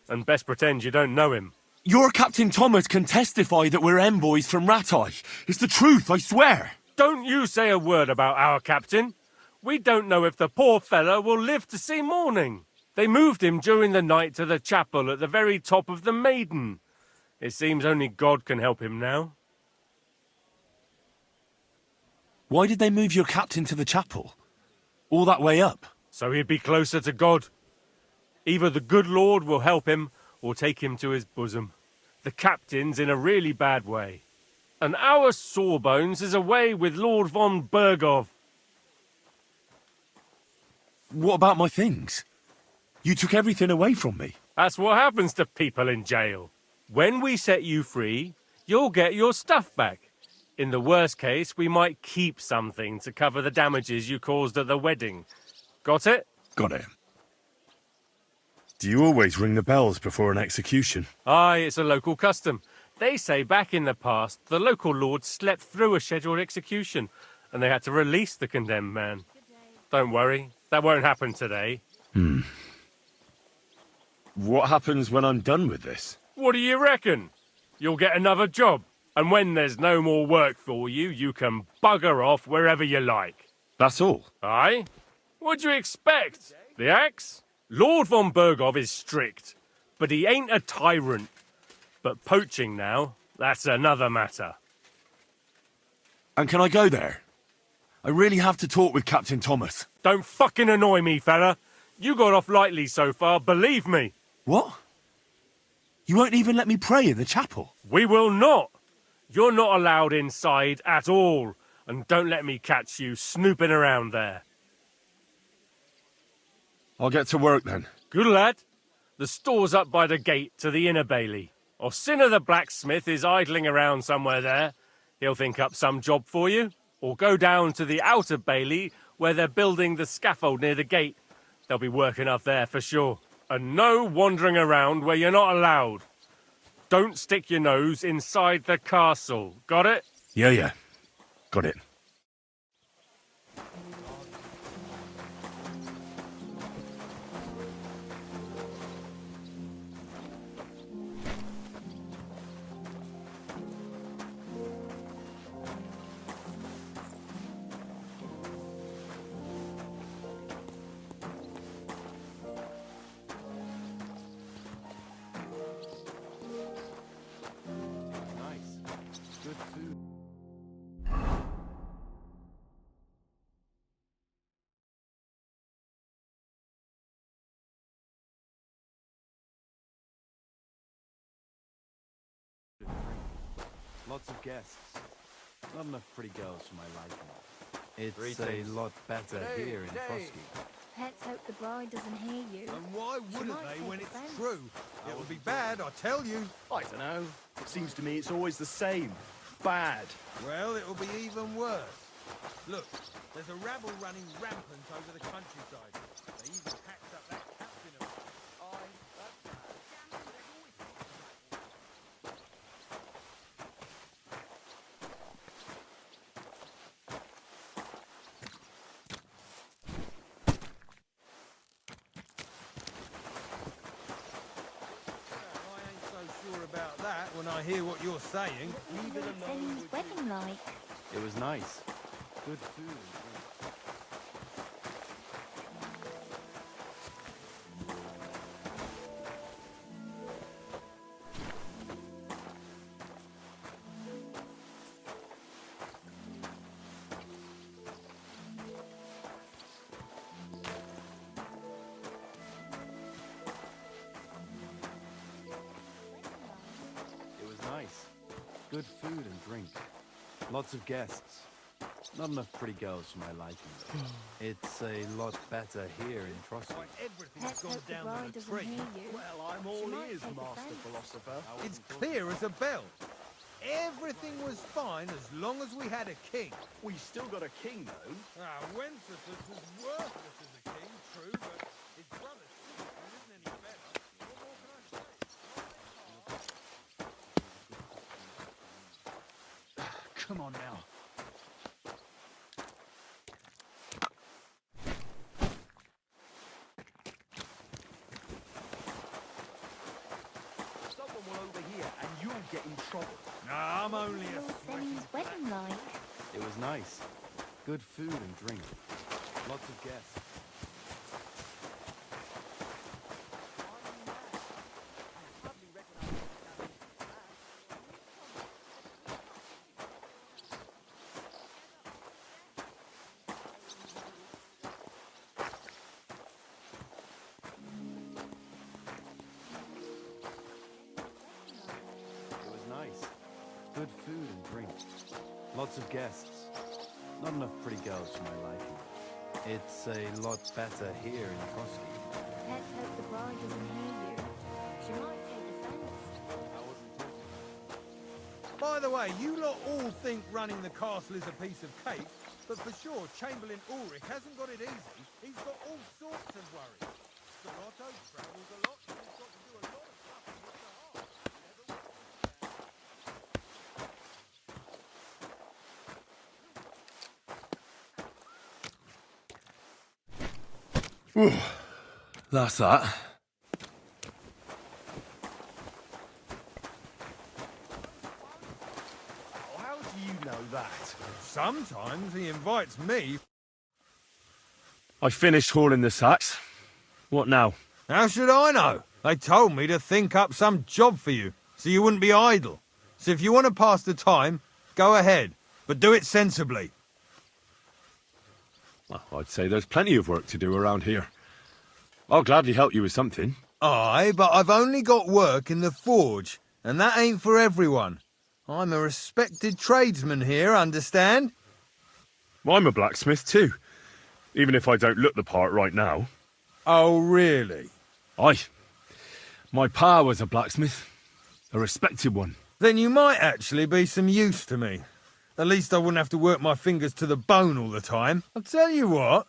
And best pretend you don't know him. Your Captain Thomas can testify that we're envoys from Ratai. It's the truth, I swear. Don't you say a word about our captain. We don't know if the poor fella will live to see morning. They moved him during the night to the chapel at the very top of the Maiden. It seems only God can help him now. Why did they move your captain to the chapel? All that way up? So he'd be closer to God. Either the good Lord will help him or take him to his bosom. The captain's in a really bad way. And our Sawbones is away with Lord von Berghoff. What about my things? You took everything away from me. That's what happens to people in jail. When we set you free, you'll get your stuff back. In the worst case, we might keep something to cover the damages you caused at the wedding. Got it? Got it. Do you always ring the bells before an execution? Aye, it's a local custom. They say back in the past, the local lord slept through a scheduled execution, and they had to release the condemned man. Don't worry, that won't happen today. What happens when I'm done with this? What do you reckon? You'll get another job, and when there's no more work for you, you can bugger off wherever you like. That's all? Aye? What'd you expect? The axe? Lord von Berghoff is strict, but he ain't a tyrant. But poaching now, that's another matter. And can I go there? I really have to talk with Captain Thomas. Don't fucking annoy me, fella. You got off lightly so far, believe me. What? You won't even let me pray in the chapel? We will not. You're not allowed inside at all. And don't let me catch you snooping around there. I'll get to work then. Good lad. The store's up by the gate to the inner bailey. Orsina the blacksmith is idling around somewhere there. He'll think up some job for you. Or go down to the outer bailey where they're building the scaffold near the gate. They'll be working up there for sure. And no wandering around where you're not allowed. Don't stick your nose inside the castle. Got it? Yeah. Got it. Lots of guests. Not enough pretty girls for my liking. It's Greetings. a lot better G'day, here in g'day. Frosty. Let's hope the bride doesn't hear you. And why She wouldn't might they take when it's offence. true? It will be bad, I tell you. I don't know. It seems to me it's always the same. Bad. Well, it will be even worse. Look, there's a rabble running rampant over the countryside. They even hacked up that captain of... I ain't so sure about that when I hear what you're saying. Leave it alone. What's wedding like? It was nice. Good food and drink. It was nice. Good food and drink. Lots of guests. Not enough pretty girls for my liking, though. It's a lot better here in Frosty. Everything's gone down to the tree. Well, I'm all ears, Master Philosopher. It's clear as a bell. Everything was fine as long as we had a king. We still got a king, though. Wenceslas was worthless as a king, true, but his brother Sigismund isn't any better. What more can I say? Come on now. Someone will overhear and you'll get in trouble. Nah, I'm only a... What's Benny's wedding like? It was nice. Good food and drink. Lots of guests. It was nice. Good food and drink. Lots of guests. Not enough pretty girls for my liking. It's a lot better here in Frosty. Let's hope the bride doesn't hear you. She might take offence. By the way, you lot all think running the castle is a piece of cake, but for sure Chamberlain Ulrich hasn't got it easy. He's got all sorts of worries. Scalotto travels a lot, and he's got to do a lot of stuff with the heart. Whew. That's that. How do you know that? Sometimes he invites me. I finished hauling the sacks. What now? How should I know? They told me to think up some job for you, so you wouldn't be idle. So if you want to pass the time, go ahead, but do it sensibly. Well, I'd say there's plenty of work to do around here. I'll gladly help you with something. Aye, but I've only got work in the forge, and that ain't for everyone. I'm a respected tradesman here, understand? Well, I'm a blacksmith too, even if I don't look the part right now. Oh, really? Aye. My pa was a blacksmith, a respected one. Then you might actually be some use to me. At least I wouldn't have to work my fingers to the bone all the time. I'll tell you what,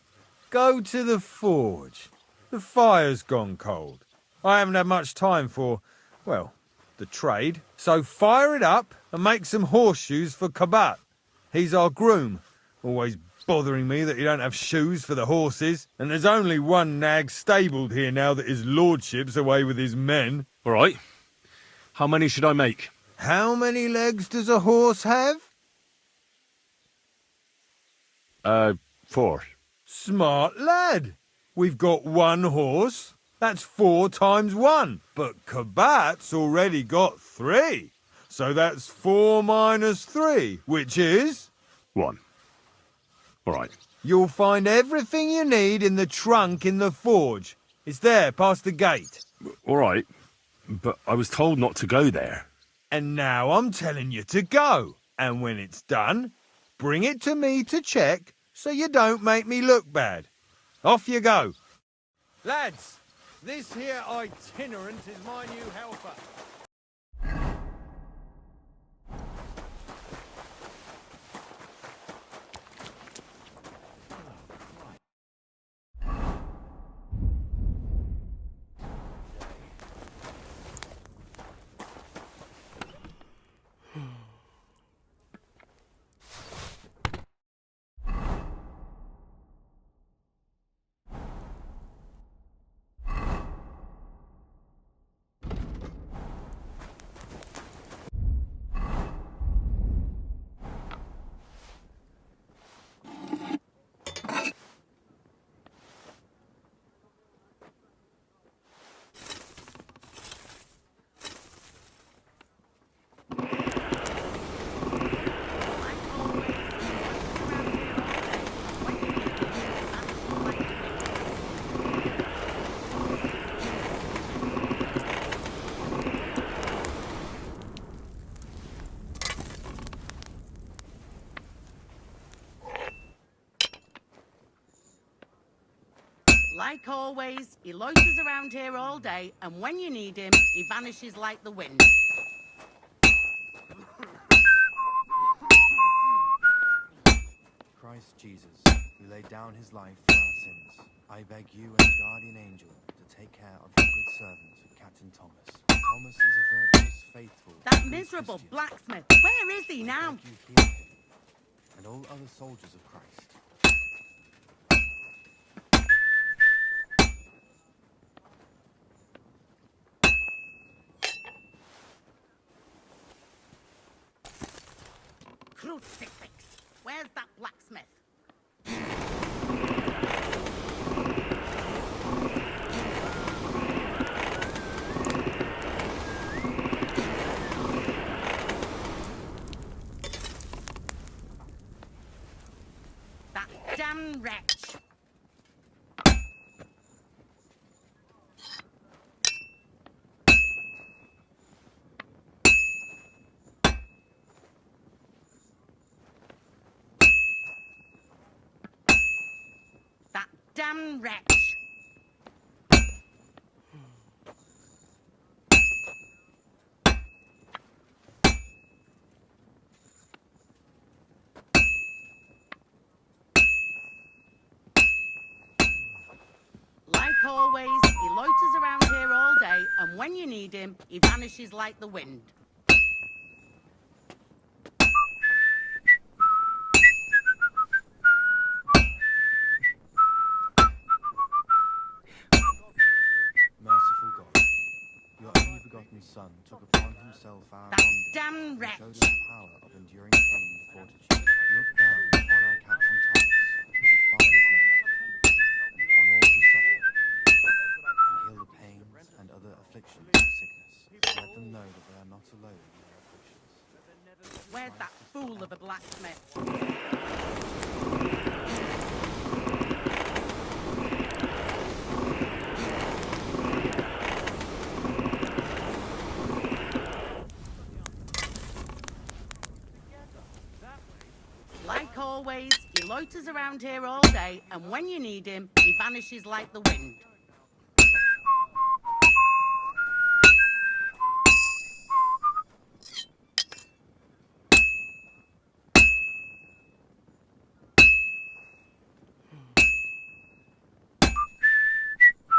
go to the forge. The fire's gone cold. I haven't had much time for, well, the trade. So fire it up and make some horseshoes for Kabat. He's our groom, always bothering me that he don't have shoes for the horses. And there's only one nag stabled here now that his lordship's away with his men. All right. How many should I make? How many legs does a horse have? 4. Smart lad. We've got one horse. That's 4 times 1. But Kabat's already got 3. So that's 4 minus 3, which is... 1. All right. You'll find everything you need in the trunk in the forge. It's there, past the gate. All right. But I was told not to go there. And now I'm telling you to go. And when it's done, bring it to me to check so you don't make me look bad. Off you go. Lads, this here itinerant is my new helper. Like always, he loiters around here all day, and when you need him, he vanishes like the wind. Christ Jesus, who laid down his life for our sins, I beg you and the guardian angel to take care of your good servant, Captain Thomas. Thomas is a virtuous, faithful... That good miserable Christian. blacksmith, where is he now? You heal him, and all other soldiers of Christ. Crucifix! Where's that blacksmith? That damn wretch! That damn wretch! Like always, he loiters around here all day, and when you need him, he vanishes like the wind. Merciful God, your only begotten Son took upon himself our That wrongdoing damn and wretch! showed us the power of enduring pain and fortitude. Look down upon our Captain Thomas with a father's love, and upon all who suffer, and heal the pains and other afflictions of sickness. Let them know that they are not alone in their afflictions. Where's that fool of a blacksmith? Like always, he loiters around here all day, and when you need him, he vanishes like the wind.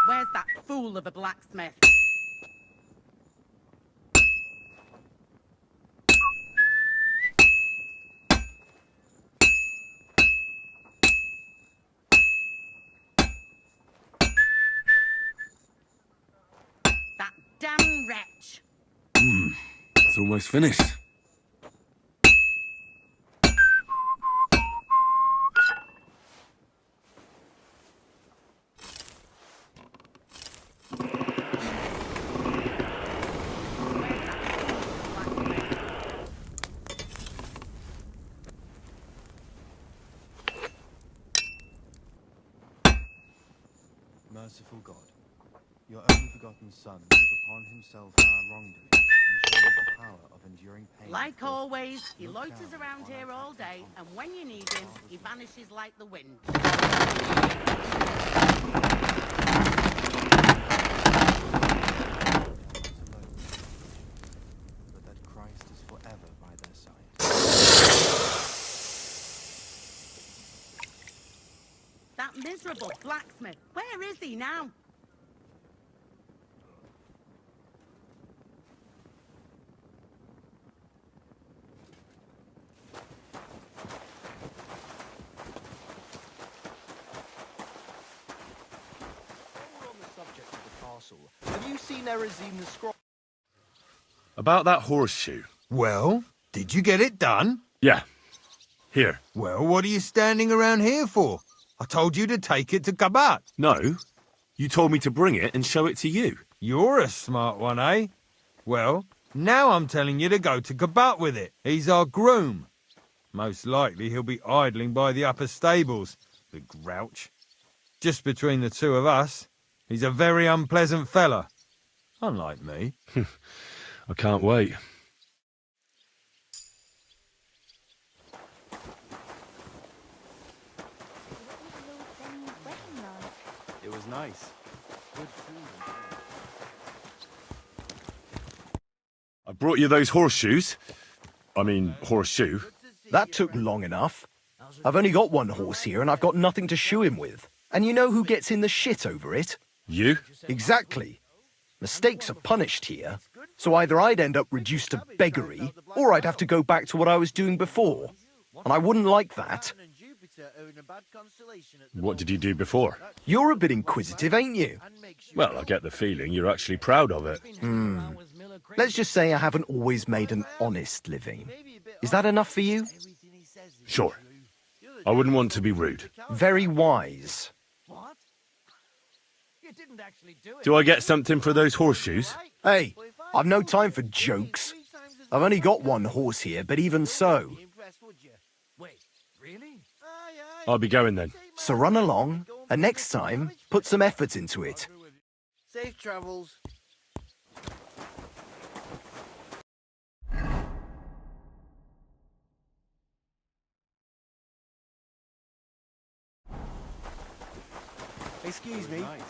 Where's that fool of a blacksmith? That damn wretch! It's almost finished. Merciful God, your only begotten Son took upon himself our wrongdoing Like always, he loiters around here all day, and when you need him, he vanishes like the wind. But that Christ is forever by their side. That miserable blacksmith, where is he now? Have you seen Erazim the Scroll? About that horseshoe. Well, did you get it done? Yeah. Here. Well, what are you standing around here for? I told you to take it to Kabat. No. You told me to bring it and show it to you. You're a smart one, eh? Well, now I'm telling you to go to Kabat with it. He's our groom. Most likely he'll be idling by the upper stables, the grouch. Just between the two of us, he's a very unpleasant fella. Unlike me. I can't wait. It was nice. Good food. I brought you those horseshoes. I mean, horseshoe. That took long enough. I've only got one horse here and I've got nothing to shoe him with. And you know who gets in the shit over it? You? Exactly. Mistakes are punished here, so either I'd end up reduced to beggary, or I'd have to go back to what I was doing before. And I wouldn't like that. What did you do before? You're a bit inquisitive, ain't you? Well, I get the feeling you're actually proud of it. Let's just say I haven't always made an honest living. Is that enough for you? Sure. I wouldn't want to be rude. Very wise. Do I get something for those horseshoes? Hey, I've no time for jokes. I've only got one horse here, but even so. I'll be going then. So run along, and next time, put some effort into it. Safe travels. Excuse me. Nice.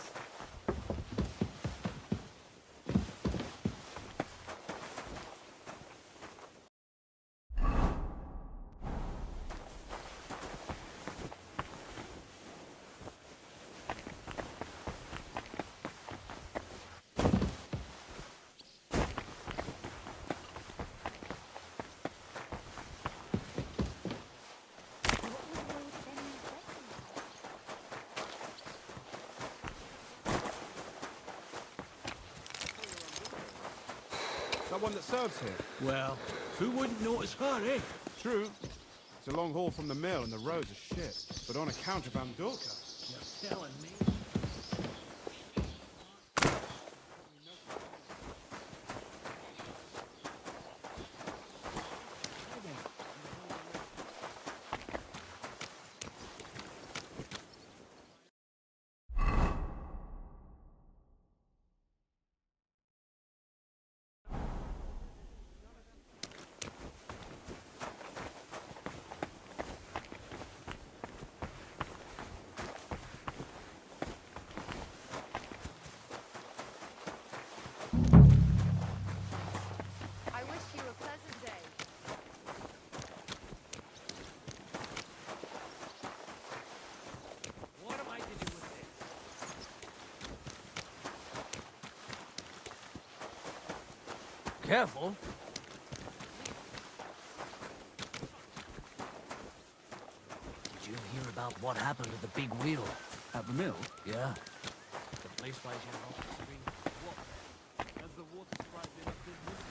That one that serves here? Well, who wouldn't notice her, eh? True. It's a long haul from the mill and the roads are shit. But on account of Amdulka. You're telling me? Careful. Did you hear about what happened to the big wheel? At the mill? Yeah. The place right here off the street. What? Has the water sprite been up this again?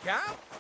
Cap?